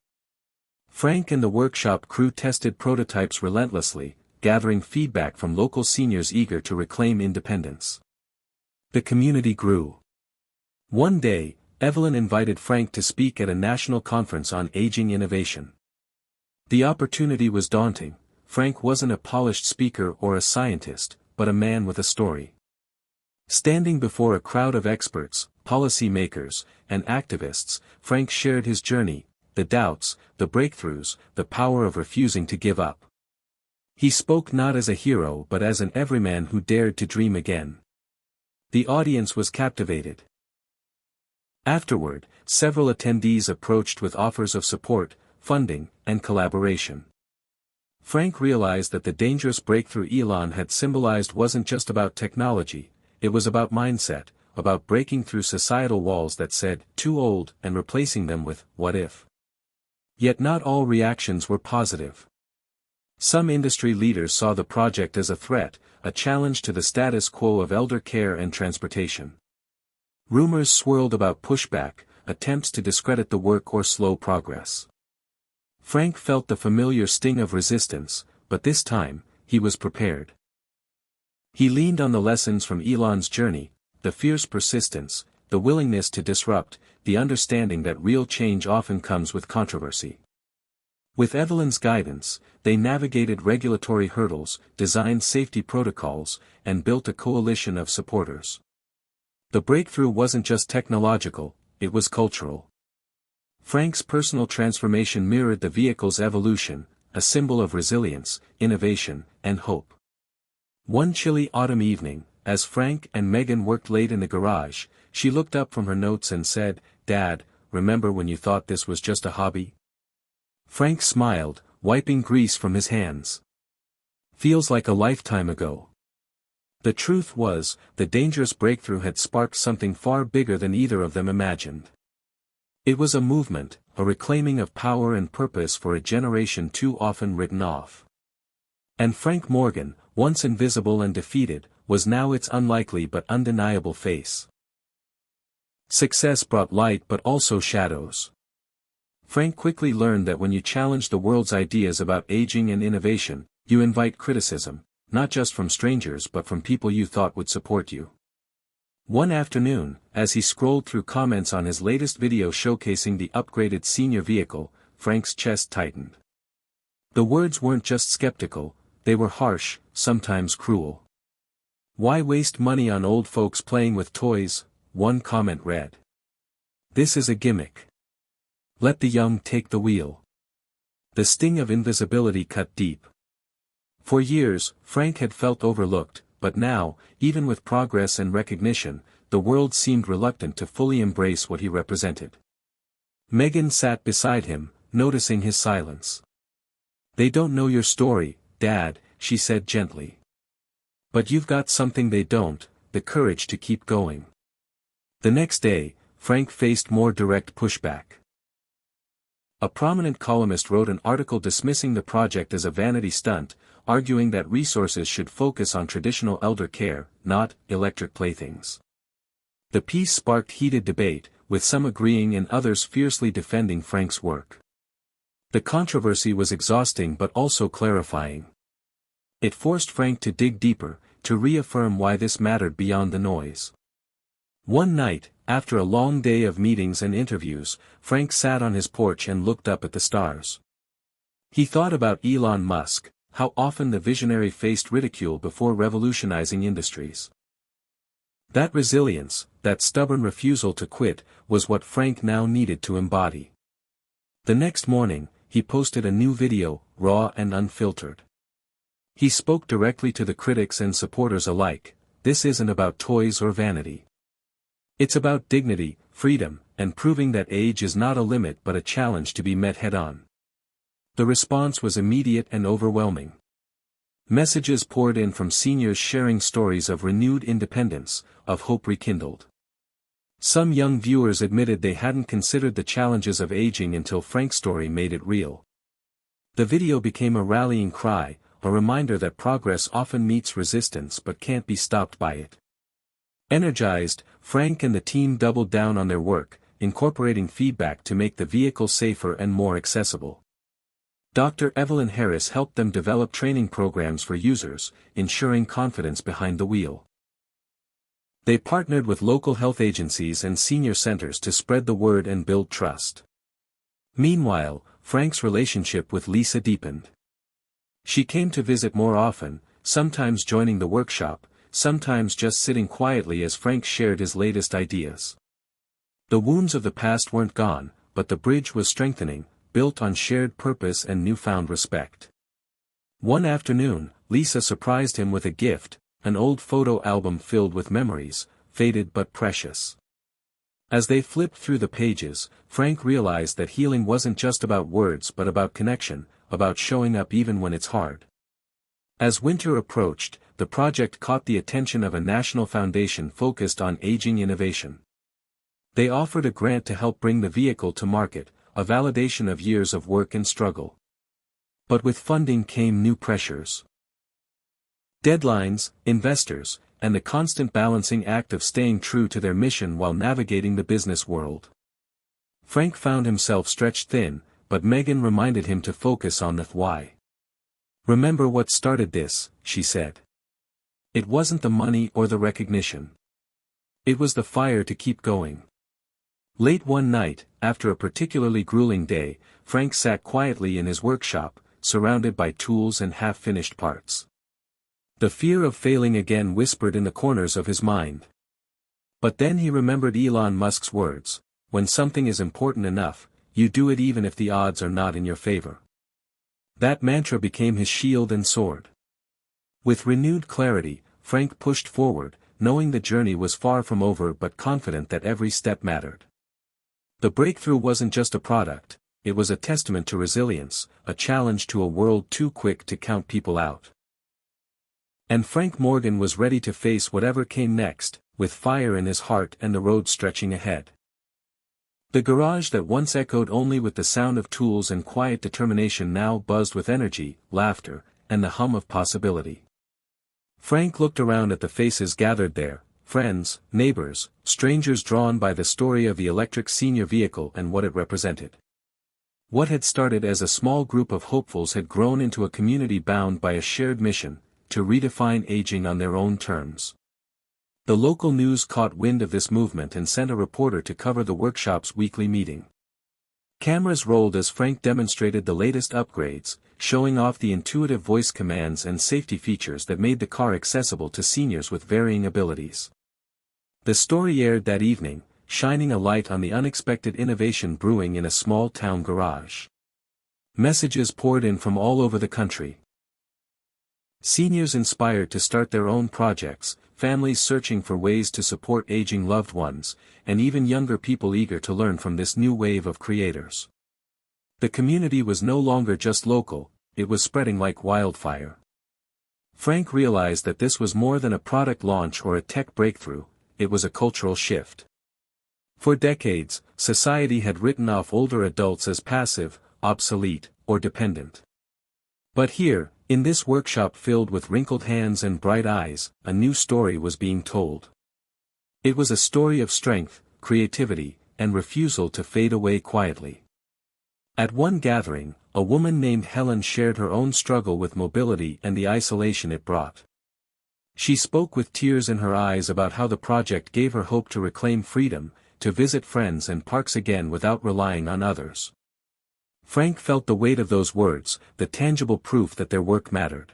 Frank and the workshop crew tested prototypes relentlessly, gathering feedback from local seniors eager to reclaim independence. The community grew. One day, Evelyn invited Frank to speak at a national conference on aging innovation. The opportunity was daunting. Frank wasn't a polished speaker or a scientist, but a man with a story. Standing before a crowd of experts, policymakers, and activists, Frank shared his journey, the doubts, the breakthroughs, the power of refusing to give up. He spoke not as a hero but as an everyman who dared to dream again. The audience was captivated. Afterward, several attendees approached with offers of support, funding, and collaboration. Frank realized that the dangerous breakthrough Elon had symbolized wasn't just about technology, it was about mindset, about breaking through societal walls that said, "too old," and replacing them with, "what if?" Yet not all reactions were positive. Some industry leaders saw the project as a threat, a challenge to the status quo of elder care and transportation. Rumors swirled about pushback, attempts to discredit the work or slow progress. Frank felt the familiar sting of resistance, but this time, he was prepared. He leaned on the lessons from Elon's journey, the fierce persistence, the willingness to disrupt, the understanding that real change often comes with controversy. With Evelyn's guidance, they navigated regulatory hurdles, designed safety protocols, and built a coalition of supporters. The breakthrough wasn't just technological, it was cultural. Frank's personal transformation mirrored the vehicle's evolution, a symbol of resilience, innovation, and hope. One chilly autumn evening, as Frank and Megan worked late in the garage, she looked up from her notes and said, "Dad, remember when you thought this was just a hobby?" Frank smiled, wiping grease from his hands. "Feels like a lifetime ago." The truth was, the dangerous breakthrough had sparked something far bigger than either of them imagined. It was a movement, a reclaiming of power and purpose for a generation too often written off. And Frank Morgan, once invisible and defeated, was now its unlikely but undeniable face. Success brought light but also shadows. Frank quickly learned that when you challenge the world's ideas about aging and innovation, you invite criticism, not just from strangers but from people you thought would support you. One afternoon, as he scrolled through comments on his latest video showcasing the upgraded senior vehicle, Frank's chest tightened. The words weren't just skeptical, they were harsh, sometimes cruel. "Why waste money on old folks playing with toys?" one comment read. "This is a gimmick. Let the young take the wheel." The sting of invisibility cut deep. For years, Frank had felt overlooked, but now, even with progress and recognition, the world seemed reluctant to fully embrace what he represented. Megan sat beside him, noticing his silence. "They don't know your story, Dad," she said gently. "But you've got something they don't, the courage to keep going." The next day, Frank faced more direct pushback. A prominent columnist wrote an article dismissing the project as a vanity stunt, arguing that resources should focus on traditional elder care, not electric playthings. The piece sparked heated debate, with some agreeing and others fiercely defending Frank's work. The controversy was exhausting but also clarifying. It forced Frank to dig deeper, to reaffirm why this mattered beyond the noise. One night, after a long day of meetings and interviews, Frank sat on his porch and looked up at the stars. He thought about Elon Musk, how often the visionary faced ridicule before revolutionizing industries. That resilience, that stubborn refusal to quit, was what Frank now needed to embody. The next morning, he posted a new video, raw and unfiltered. He spoke directly to the critics and supporters alike. "This isn't about toys or vanity. It's about dignity, freedom, and proving that age is not a limit but a challenge to be met head-on." The response was immediate and overwhelming. Messages poured in from seniors sharing stories of renewed independence, of hope rekindled. Some young viewers admitted they hadn't considered the challenges of aging until Frank's story made it real. The video became a rallying cry, a reminder that progress often meets resistance but can't be stopped by it. Energized, Frank and the team doubled down on their work, incorporating feedback to make the vehicle safer and more accessible. Dr. Evelyn Harris helped them develop training programs for users, ensuring confidence behind the wheel. They partnered with local health agencies and senior centers to spread the word and build trust. Meanwhile, Frank's relationship with Lisa deepened. She came to visit more often, sometimes joining the workshop, sometimes just sitting quietly as Frank shared his latest ideas. The wounds of the past weren't gone, but the bridge was strengthening, built on shared purpose and newfound respect. One afternoon, Lisa surprised him with a gift, an old photo album filled with memories, faded but precious. As they flipped through the pages, Frank realized that healing wasn't just about words but about connection, about showing up even when it's hard. As winter approached, the project caught the attention of a national foundation focused on aging innovation. They offered a grant to help bring the vehicle to market, a validation of years of work and struggle. But with funding came new pressures. Deadlines, investors, and the constant balancing act of staying true to their mission while navigating the business world. Frank found himself stretched thin, but Megan reminded him to focus on the why. "Remember what started this," she said. "It wasn't the money or the recognition. It was the fire to keep going." Late one night, after a particularly grueling day, Frank sat quietly in his workshop, surrounded by tools and half-finished parts. The fear of failing again whispered in the corners of his mind. But then he remembered Elon Musk's words, "When something is important enough, you do it even if the odds are not in your favor." That mantra became his shield and sword. With renewed clarity, Frank pushed forward, knowing the journey was far from over but confident that every step mattered. The breakthrough wasn't just a product, it was a testament to resilience, a challenge to a world too quick to count people out. And Frank Morgan was ready to face whatever came next, with fire in his heart and the road stretching ahead. The garage that once echoed only with the sound of tools and quiet determination now buzzed with energy, laughter, and the hum of possibility. Frank looked around at the faces gathered there, friends, neighbors, strangers drawn by the story of the electric senior vehicle and what it represented. What had started as a small group of hopefuls had grown into a community bound by a shared mission, to redefine aging on their own terms. The local news caught wind of this movement and sent a reporter to cover the workshop's weekly meeting. Cameras rolled as Frank demonstrated the latest upgrades, showing off the intuitive voice commands and safety features that made the car accessible to seniors with varying abilities. The story aired that evening, shining a light on the unexpected innovation brewing in a small-town garage. Messages poured in from all over the country. Seniors inspired to start their own projects, families searching for ways to support aging loved ones, and even younger people eager to learn from this new wave of creators. The community was no longer just local, it was spreading like wildfire. Frank realized that this was more than a product launch or a tech breakthrough, it was a cultural shift. For decades, society had written off older adults as passive, obsolete, or dependent. But here, in this workshop filled with wrinkled hands and bright eyes, a new story was being told. It was a story of strength, creativity, and refusal to fade away quietly. At one gathering, a woman named Helen shared her own struggle with mobility and the isolation it brought. She spoke with tears in her eyes about how the project gave her hope to reclaim freedom, to visit friends and parks again without relying on others. Frank felt the weight of those words, the tangible proof that their work mattered.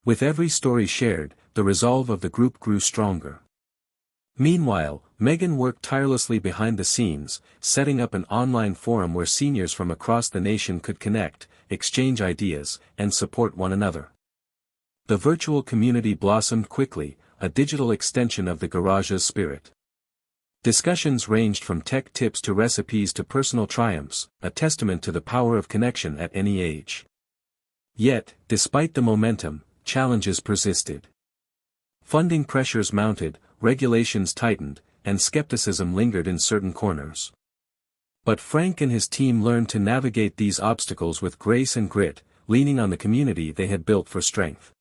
With every story shared, the resolve of the group grew stronger. Meanwhile, Megan worked tirelessly behind the scenes, setting up an online forum where seniors from across the nation could connect, exchange ideas, and support one another. The virtual community blossomed quickly, a digital extension of the garage's spirit. Discussions ranged from tech tips to recipes to personal triumphs, a testament to the power of connection at any age. Yet, despite the momentum, challenges persisted. Funding pressures mounted, regulations tightened, and skepticism lingered in certain corners. But Frank and his team learned to navigate these obstacles with grace and grit, leaning on the community they had built for strength.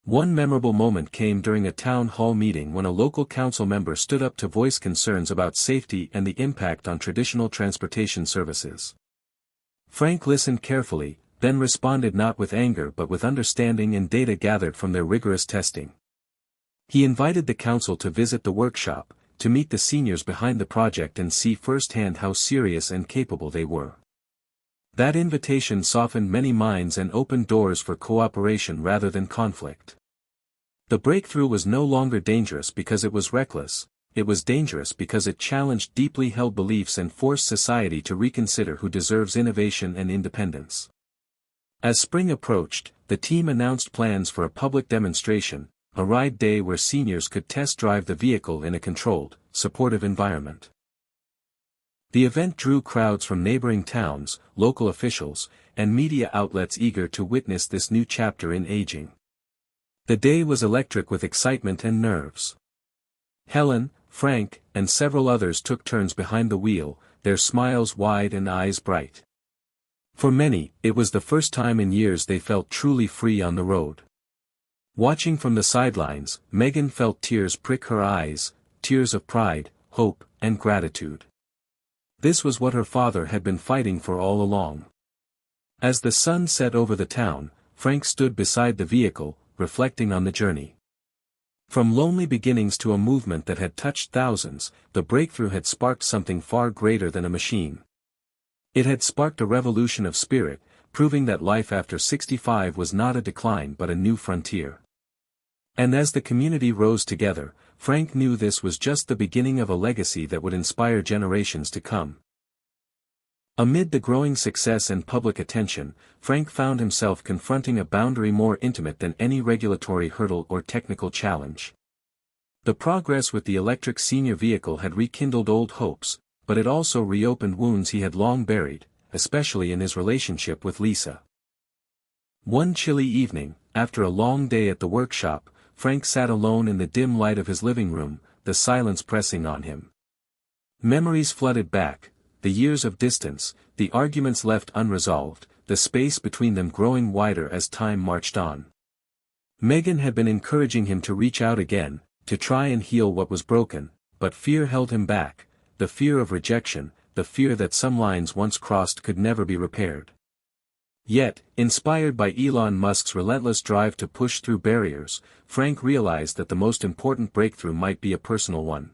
One memorable moment came during a town hall meeting when a local council member stood up to voice concerns about safety and the impact on traditional transportation services. Frank listened carefully, then responded not with anger but with understanding and data gathered from their rigorous testing. He invited the council to visit the workshop, to meet the seniors behind the project and see firsthand how serious and capable they were. That invitation softened many minds and opened doors for cooperation rather than conflict. The breakthrough was no longer dangerous because it was reckless, it was dangerous because it challenged deeply held beliefs and forced society to reconsider who deserves innovation and independence. As spring approached, the team announced plans for a public demonstration, a ride day where seniors could test drive the vehicle in a controlled, supportive environment. The event drew crowds from neighboring towns, local officials, and media outlets eager to witness this new chapter in aging. The day was electric with excitement and nerves. Helen, Frank, and several others took turns behind the wheel, their smiles wide and eyes bright. For many, it was the first time in years they felt truly free on the road. Watching from the sidelines, Megan felt tears prick her eyes, tears of pride, hope, and gratitude. This was what her father had been fighting for all along. As the sun set over the town, Frank stood beside the vehicle, reflecting on the journey. From lonely beginnings to a movement that had touched thousands, the breakthrough had sparked something far greater than a machine. It had sparked a revolution of spirit, proving that life after 65 was not a decline but a new frontier. And as the community rose together, Frank knew this was just the beginning of a legacy that would inspire generations to come. Amid the growing success and public attention, Frank found himself confronting a boundary more intimate than any regulatory hurdle or technical challenge. The progress with the electric senior vehicle had rekindled old hopes, but it also reopened wounds he had long buried, especially in his relationship with Lisa. One chilly evening, after a long day at the workshop, Frank sat alone in the dim light of his living room, the silence pressing on him. Memories flooded back, the years of distance, the arguments left unresolved, the space between them growing wider as time marched on. Megan had been encouraging him to reach out again, to try and heal what was broken, but fear held him back, the fear of rejection, the fear that some lines once crossed could never be repaired. Yet, inspired by Elon Musk's relentless drive to push through barriers, Frank realized that the most important breakthrough might be a personal one.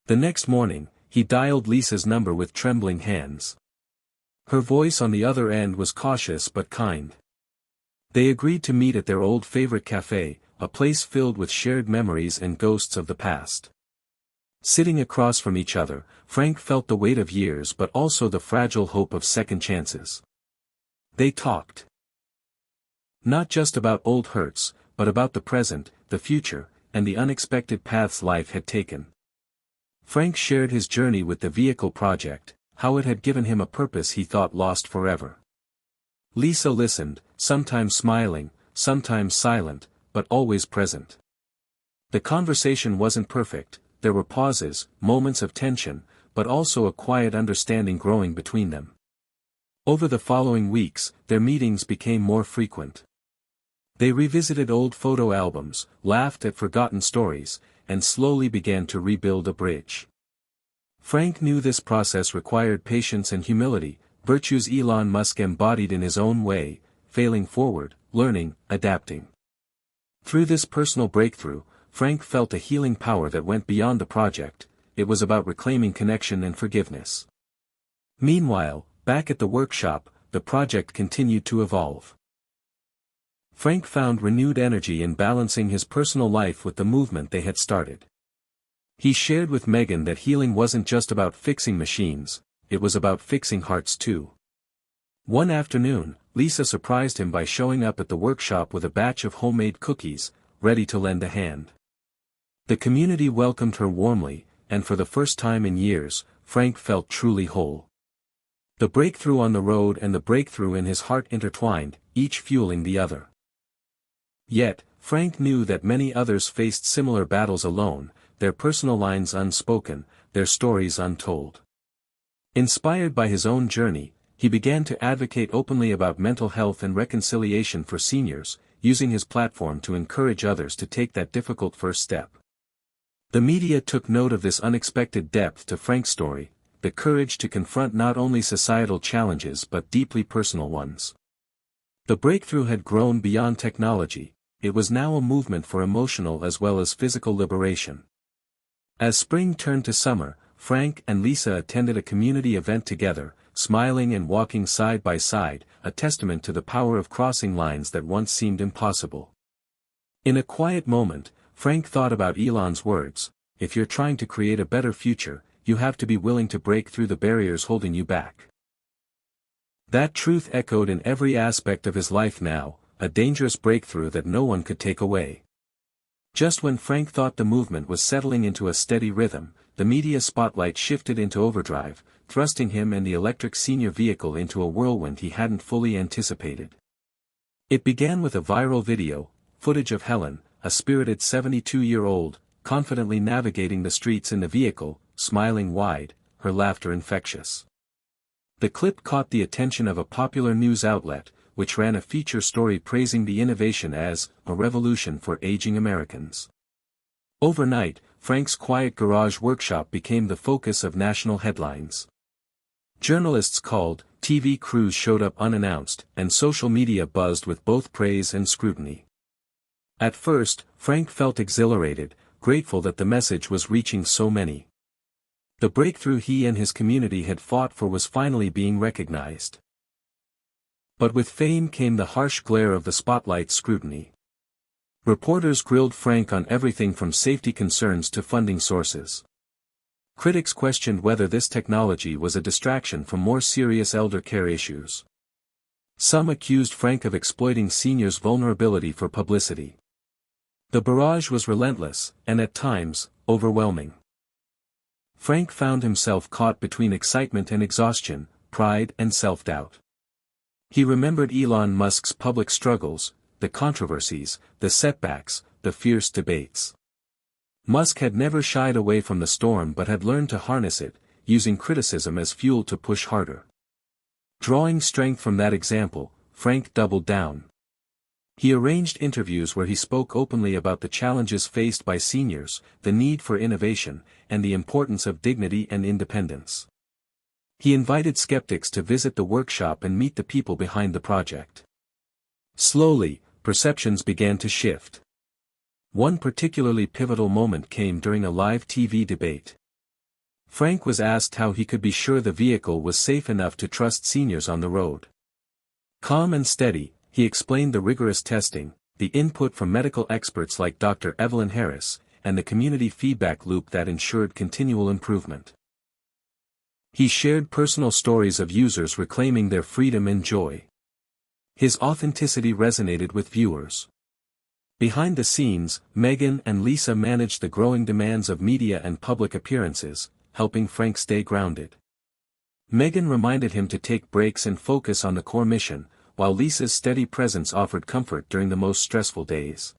The next morning, he dialed Lisa's number with trembling hands. Her voice on the other end was cautious but kind. They agreed to meet at their old favorite cafe, a place filled with shared memories and ghosts of the past. Sitting across from each other, Frank felt the weight of years but also the fragile hope of second chances. They talked. Not just about old hurts, but about the present, the future, and the unexpected paths life had taken. Frank shared his journey with the vehicle project, how it had given him a purpose he thought lost forever. Lisa listened, sometimes smiling, sometimes silent, but always present. The conversation wasn't perfect, there were pauses, moments of tension, but also a quiet understanding growing between them. Over the following weeks, their meetings became more frequent. They revisited old photo albums, laughed at forgotten stories, and slowly began to rebuild a bridge. Frank knew this process required patience and humility, virtues Elon Musk embodied in his own way, failing forward, learning, adapting. Through this personal breakthrough, Frank felt a healing power that went beyond the project. It was about reclaiming connection and forgiveness. Meanwhile, back at the workshop, the project continued to evolve. Frank found renewed energy in balancing his personal life with the movement they had started. He shared with Megan that healing wasn't just about fixing machines, it was about fixing hearts too. One afternoon, Lisa surprised him by showing up at the workshop with a batch of homemade cookies, ready to lend a hand. The community welcomed her warmly, and for the first time in years, Frank felt truly whole. The breakthrough on the road and the breakthrough in his heart intertwined, each fueling the other. Yet, Frank knew that many others faced similar battles alone, their personal lines unspoken, their stories untold. Inspired by his own journey, he began to advocate openly about mental health and reconciliation for seniors, using his platform to encourage others to take that difficult first step. The media took note of this unexpected depth to Frank's story, the courage to confront not only societal challenges but deeply personal ones. The breakthrough had grown beyond technology, it was now a movement for emotional as well as physical liberation. As spring turned to summer, Frank and Lisa attended a community event together, smiling and walking side by side, a testament to the power of crossing lines that once seemed impossible. In a quiet moment, Frank thought about Elon's words, "If you're trying to create a better future, you have to be willing to break through the barriers holding you back." That truth echoed in every aspect of his life now, a dangerous breakthrough that no one could take away. Just when Frank thought the movement was settling into a steady rhythm, the media spotlight shifted into overdrive, thrusting him and the electric senior vehicle into a whirlwind he hadn't fully anticipated. It began with a viral video, footage of Helen, a spirited 72-year-old, confidently navigating the streets in the vehicle, smiling wide, her laughter infectious. The clip caught the attention of a popular news outlet, which ran a feature story praising the innovation as a revolution for aging Americans. Overnight, Frank's quiet garage workshop became the focus of national headlines. Journalists called, TV crews showed up unannounced, and social media buzzed with both praise and scrutiny. At first, Frank felt exhilarated, grateful that the message was reaching so many. The breakthrough he and his community had fought for was finally being recognized. But with fame came the harsh glare of the spotlight's scrutiny. Reporters grilled Frank on everything from safety concerns to funding sources. Critics questioned whether this technology was a distraction from more serious elder care issues. Some accused Frank of exploiting seniors' vulnerability for publicity. The barrage was relentless, and at times, overwhelming. Frank found himself caught between excitement and exhaustion, pride and self-doubt. He remembered Elon Musk's public struggles, the controversies, the setbacks, the fierce debates. Musk had never shied away from the storm but had learned to harness it, using criticism as fuel to push harder. Drawing strength from that example, Frank doubled down. He arranged interviews where he spoke openly about the challenges faced by seniors, the need for innovation, and the importance of dignity and independence. He invited skeptics to visit the workshop and meet the people behind the project. Slowly, perceptions began to shift. One particularly pivotal moment came during a live TV debate. Frank was asked how he could be sure the vehicle was safe enough to trust seniors on the road. Calm and steady, he explained the rigorous testing, the input from medical experts like Dr. Evelyn Harris, and the community feedback loop that ensured continual improvement. He shared personal stories of users reclaiming their freedom and joy. His authenticity resonated with viewers. Behind the scenes, Megan and Lisa managed the growing demands of media and public appearances, helping Frank stay grounded. Megan reminded him to take breaks and focus on the core mission, while Lisa's steady presence offered comfort during the most stressful days.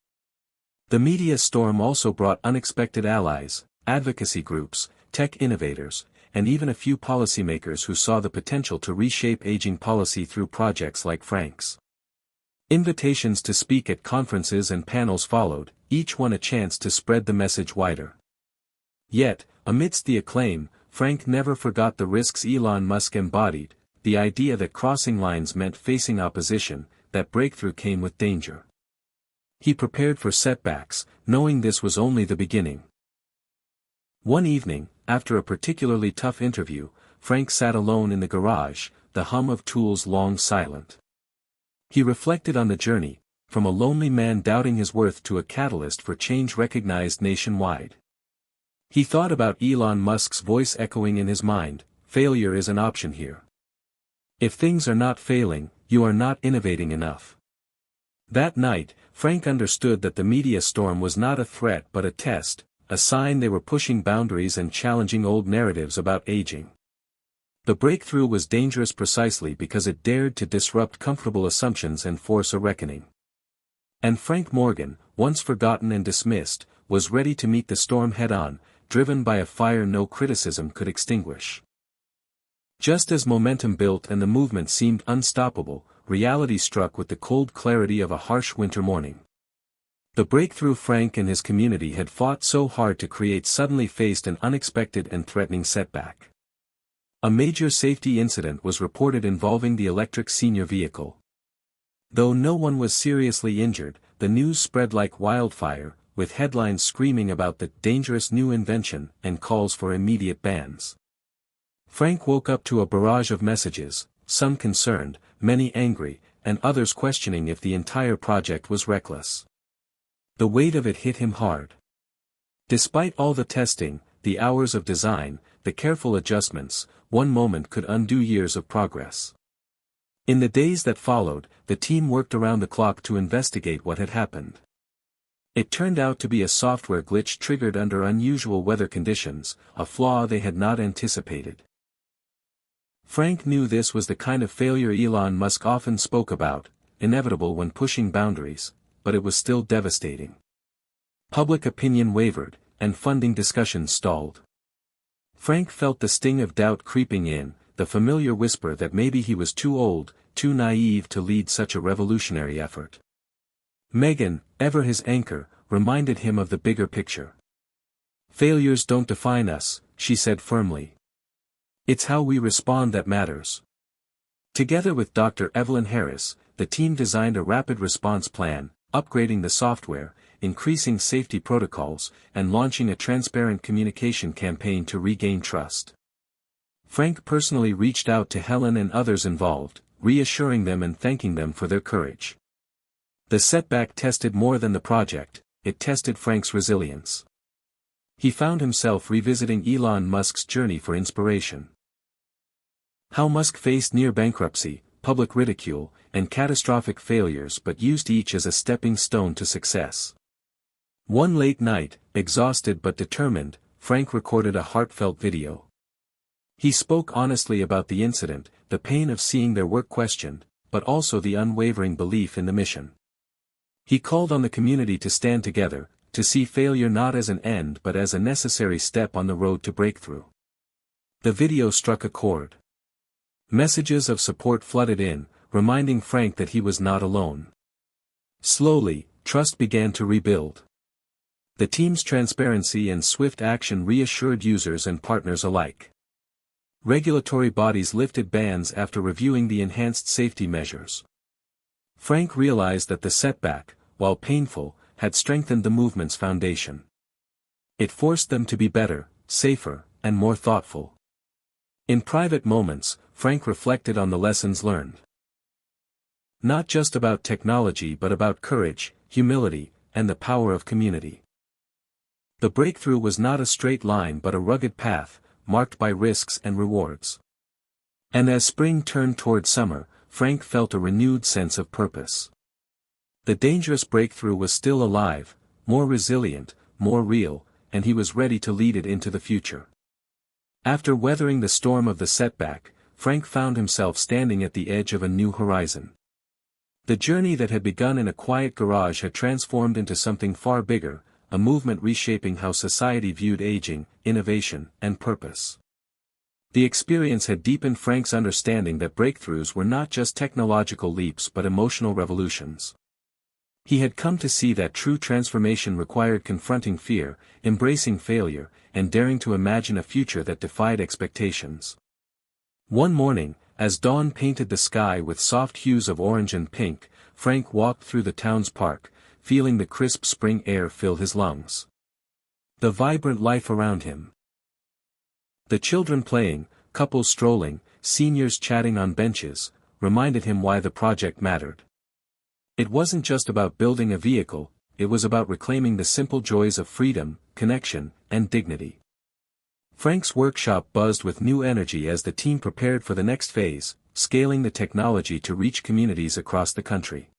The media storm also brought unexpected allies, advocacy groups, tech innovators, and even a few policymakers who saw the potential to reshape aging policy through projects like Frank's. Invitations to speak at conferences and panels followed, each one a chance to spread the message wider. Yet, amidst the acclaim, Frank never forgot the risks Elon Musk embodied, the idea that crossing lines meant facing opposition, that breakthrough came with danger. He prepared for setbacks, knowing this was only the beginning. One evening, after a particularly tough interview, Frank sat alone in the garage, the hum of tools long silent. He reflected on the journey, from a lonely man doubting his worth to a catalyst for change recognized nationwide. He thought about Elon Musk's voice echoing in his mind, "Failure is an option here. If things are not failing, you are not innovating enough." That night, Frank understood that the media storm was not a threat but a test, a sign they were pushing boundaries and challenging old narratives about aging. The breakthrough was dangerous precisely because it dared to disrupt comfortable assumptions and force a reckoning. And Frank Morgan, once forgotten and dismissed, was ready to meet the storm head-on, driven by a fire no criticism could extinguish. Just as momentum built and the movement seemed unstoppable, reality struck with the cold clarity of a harsh winter morning. The breakthrough Frank and his community had fought so hard to create suddenly faced an unexpected and threatening setback. A major safety incident was reported involving the electric senior vehicle. Though no one was seriously injured, the news spread like wildfire, with headlines screaming about the dangerous new invention and calls for immediate bans. Frank woke up to a barrage of messages, some concerned, many angry, and others questioning if the entire project was reckless. The weight of it hit him hard. Despite all the testing, the hours of design, the careful adjustments, one moment could undo years of progress. In the days that followed, the team worked around the clock to investigate what had happened. It turned out to be a software glitch triggered under unusual weather conditions, a flaw they had not anticipated. Frank knew this was the kind of failure Elon Musk often spoke about, inevitable when pushing boundaries, but it was still devastating. Public opinion wavered, and funding discussions stalled. Frank felt the sting of doubt creeping in, the familiar whisper that maybe he was too old, too naive to lead such a revolutionary effort. Megan, ever his anchor, reminded him of the bigger picture. "Failures don't define us," she said firmly. "It's how we respond that matters." Together with Dr. Evelyn Harris, the team designed a rapid response plan, upgrading the software, increasing safety protocols, and launching a transparent communication campaign to regain trust. Frank personally reached out to Helen and others involved, reassuring them and thanking them for their courage. The setback tested more than the project, it tested Frank's resilience. He found himself revisiting Elon Musk's journey for inspiration. How Musk faced near bankruptcy, public ridicule, and catastrophic failures but used each as a stepping stone to success. One late night, exhausted but determined, Frank recorded a heartfelt video. He spoke honestly about the incident, the pain of seeing their work questioned, but also the unwavering belief in the mission. He called on the community to stand together, to see failure not as an end but as a necessary step on the road to breakthrough. The video struck a chord. Messages of support flooded in, reminding Frank that he was not alone. Slowly, trust began to rebuild. The team's transparency and swift action reassured users and partners alike. Regulatory bodies lifted bans after reviewing the enhanced safety measures. Frank realized that the setback, while painful, had strengthened the movement's foundation. It forced them to be better, safer, and more thoughtful. In private moments, Frank reflected on the lessons learned. Not just about technology but about courage, humility, and the power of community. The breakthrough was not a straight line but a rugged path, marked by risks and rewards. And as spring turned toward summer, Frank felt a renewed sense of purpose. The dangerous breakthrough was still alive, more resilient, more real, and he was ready to lead it into the future. After weathering the storm of the setback, Frank found himself standing at the edge of a new horizon. The journey that had begun in a quiet garage had transformed into something far bigger, a movement reshaping how society viewed aging, innovation, and purpose. The experience had deepened Frank's understanding that breakthroughs were not just technological leaps but emotional revolutions. He had come to see that true transformation required confronting fear, embracing failure, and daring to imagine a future that defied expectations. One morning, as dawn painted the sky with soft hues of orange and pink, Frank walked through the town's park, feeling the crisp spring air fill his lungs. The vibrant life around him. The children playing, couples strolling, seniors chatting on benches, reminded him why the project mattered. It wasn't just about building a vehicle, it was about reclaiming the simple joys of freedom, connection, and dignity. Frank's workshop buzzed with new energy as the team prepared for the next phase, scaling the technology to reach communities across the country.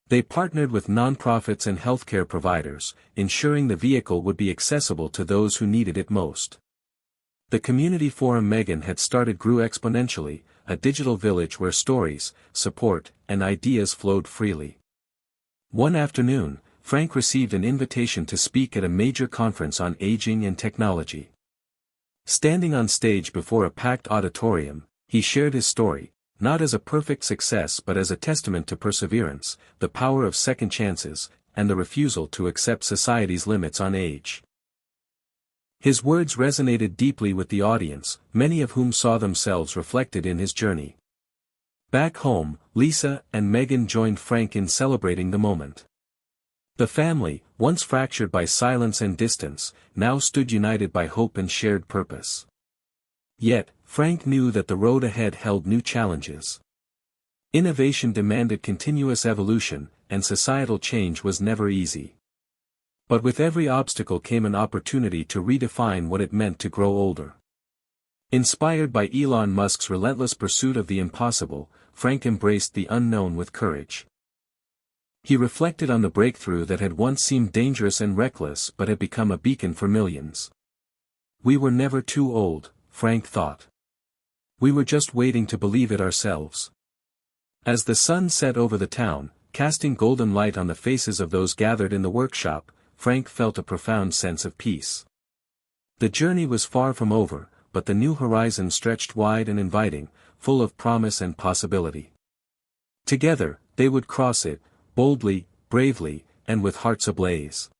They partnered with nonprofits and healthcare providers, ensuring the vehicle would be accessible to those who needed it most. The community forum Megan had started grew exponentially, a digital village where stories, support, and ideas flowed freely. One afternoon, Frank received an invitation to speak at a major conference on aging and technology. Standing on stage before a packed auditorium, he shared his story, not as a perfect success but as a testament to perseverance, the power of second chances, and the refusal to accept society's limits on age. His words resonated deeply with the audience, many of whom saw themselves reflected in his journey. Back home, Lisa and Megan joined Frank in celebrating the moment. The family, once fractured by silence and distance, now stood united by hope and shared purpose. Yet, Frank knew that the road ahead held new challenges. Innovation demanded continuous evolution, and societal change was never easy. But with every obstacle came an opportunity to redefine what it meant to grow older. Inspired by Elon Musk's relentless pursuit of the impossible, Frank embraced the unknown with courage. He reflected on the breakthrough that had once seemed dangerous and reckless but had become a beacon for millions. We were never too old, Frank thought. We were just waiting to believe it ourselves. As the sun set over the town, casting golden light on the faces of those gathered in the workshop, Frank felt a profound sense of peace. The journey was far from over, but the new horizon stretched wide and inviting, full of promise and possibility. Together, they would cross it, boldly, bravely, and with hearts ablaze.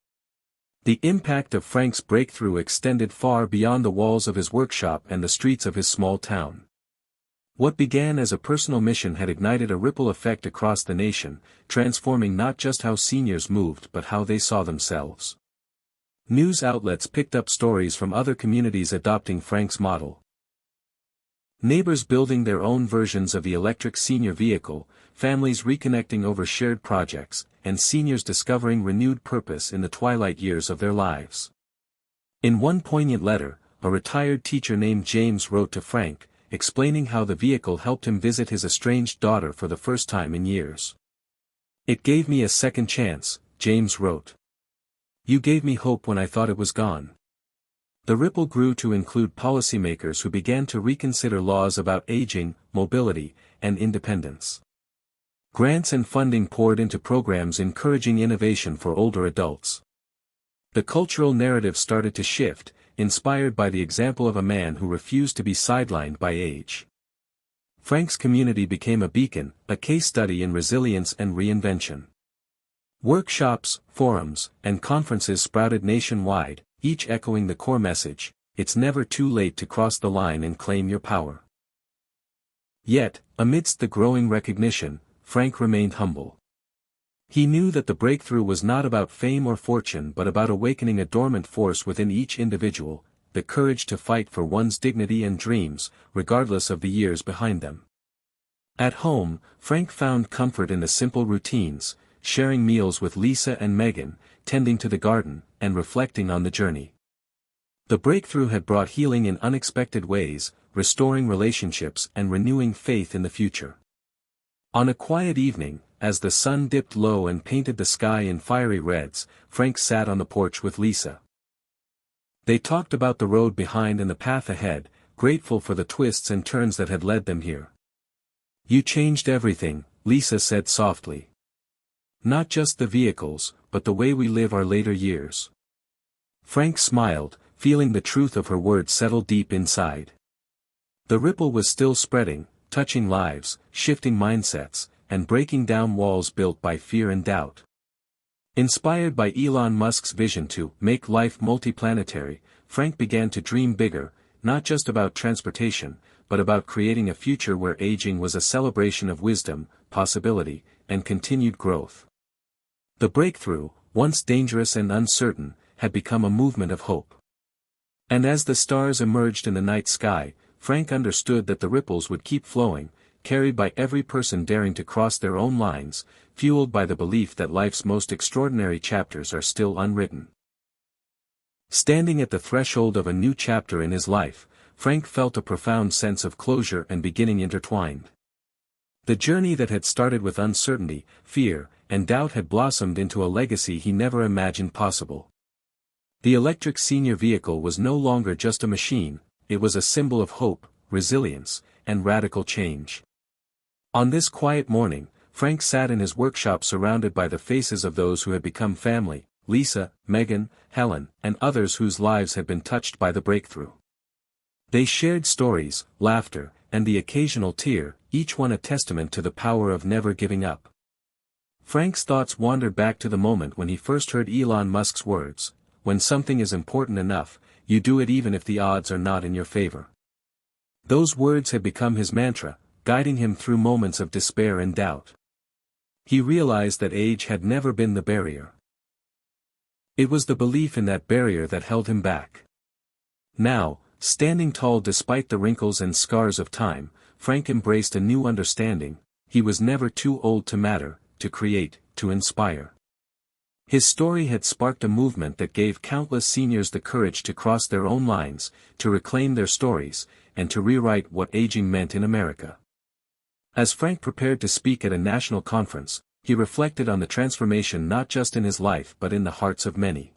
The impact of Frank's breakthrough extended far beyond the walls of his workshop and the streets of his small town. What began as a personal mission had ignited a ripple effect across the nation, transforming not just how seniors moved but how they saw themselves. News outlets picked up stories from other communities adopting Frank's model. Neighbors building their own versions of the electric senior vehicle, families reconnecting over shared projects, and seniors discovering renewed purpose in the twilight years of their lives. In one poignant letter, a retired teacher named James wrote to Frank, explaining how the vehicle helped him visit his estranged daughter for the first time in years. "It gave me a second chance," James wrote. "You gave me hope when I thought it was gone." The ripple grew to include policymakers who began to reconsider laws about aging, mobility, and independence. Grants and funding poured into programs encouraging innovation for older adults. The cultural narrative started to shift, inspired by the example of a man who refused to be sidelined by age. Frank's community became a beacon, a case study in resilience and reinvention. Workshops, forums, and conferences sprouted nationwide, each echoing the core message: it's never too late to cross the line and claim your power. Yet, amidst the growing recognition, Frank remained humble. He knew that the breakthrough was not about fame or fortune but about awakening a dormant force within each individual, the courage to fight for one's dignity and dreams, regardless of the years behind them. At home, Frank found comfort in the simple routines, sharing meals with Lisa and Megan, tending to the garden, and reflecting on the journey. The breakthrough had brought healing in unexpected ways, restoring relationships and renewing faith in the future. On a quiet evening, as the sun dipped low and painted the sky in fiery reds, Frank sat on the porch with Lisa. They talked about the road behind and the path ahead, grateful for the twists and turns that had led them here. "You changed everything," Lisa said softly. "Not just the vehicles, but the way we live our later years." Frank smiled, feeling the truth of her words settle deep inside. The ripple was still spreading, touching lives, shifting mindsets, and breaking down walls built by fear and doubt. Inspired by Elon Musk's vision to make life multiplanetary, Frank began to dream bigger, not just about transportation, but about creating a future where aging was a celebration of wisdom, possibility, and continued growth. The breakthrough, once dangerous and uncertain, had become a movement of hope. And as the stars emerged in the night sky, Frank understood that the ripples would keep flowing, carried by every person daring to cross their own lines, fueled by the belief that life's most extraordinary chapters are still unwritten. Standing at the threshold of a new chapter in his life, Frank felt a profound sense of closure and beginning intertwined. The journey that had started with uncertainty, fear, and doubt had blossomed into a legacy he never imagined possible. The electric senior vehicle was no longer just a machine, it was a symbol of hope, resilience, and radical change. On this quiet morning, Frank sat in his workshop surrounded by the faces of those who had become family: Lisa, Megan, Helen, and others whose lives had been touched by the breakthrough. They shared stories, laughter, and the occasional tear, each one a testament to the power of never giving up. Frank's thoughts wandered back to the moment when he first heard Elon Musk's words: "When something is important enough, you do it even if the odds are not in your favor." Those words had become his mantra, guiding him through moments of despair and doubt. He realized that age had never been the barrier. It was the belief in that barrier that held him back. Now, standing tall despite the wrinkles and scars of time, Frank embraced a new understanding: he was never too old to matter, to create, to inspire. His story had sparked a movement that gave countless seniors the courage to cross their own lines, to reclaim their stories, and to rewrite what aging meant in America. As Frank prepared to speak at a national conference, he reflected on the transformation not just in his life but in the hearts of many.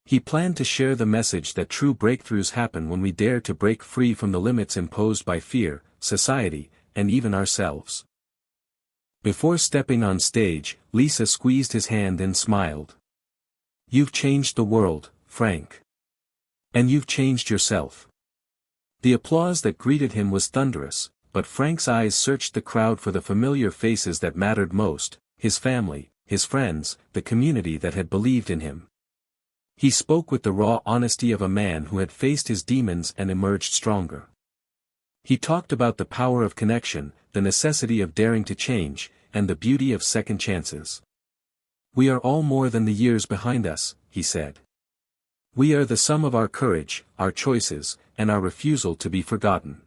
He planned to share the message that true breakthroughs happen when we dare to break free from the limits imposed by fear, society, and even ourselves. Before stepping on stage, Lisa squeezed his hand and smiled. "You've changed the world, Frank. And you've changed yourself. The applause that greeted him was thunderous, but Frank's eyes searched the crowd for the familiar faces that mattered most: his family, his friends, the community that had believed in him. He spoke with the raw honesty of a man who had faced his demons and emerged stronger. He talked about the power of connection, the necessity of daring to change, and the beauty of second chances. "We are all more than the years behind us," he said. "We are the sum of our courage, our choices, and our refusal to be forgotten."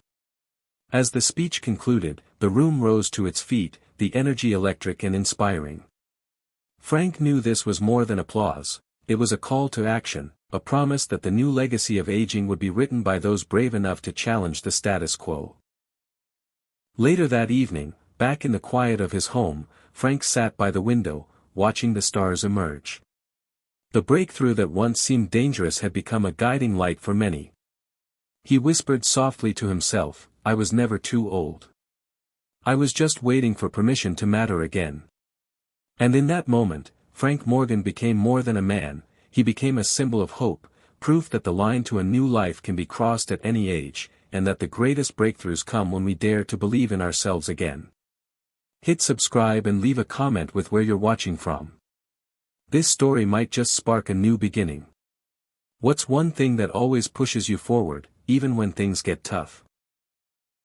As the speech concluded, the room rose to its feet, the energy electric and inspiring. Frank knew this was more than applause. It was a call to action, a promise that the new legacy of aging would be written by those brave enough to challenge the status quo. Later that evening, back in the quiet of his home, Frank sat by the window, watching the stars emerge. The breakthrough that once seemed dangerous had become a guiding light for many. He whispered softly to himself, "I was never too old. I was just waiting for permission to matter again." And in that moment, Frank Morgan became more than a man. He became a symbol of hope, proof that the line to a new life can be crossed at any age, and that the greatest breakthroughs come when we dare to believe in ourselves again. Hit subscribe and leave a comment with where you're watching from. This story might just spark a new beginning. What's one thing that always pushes you forward, even when things get tough?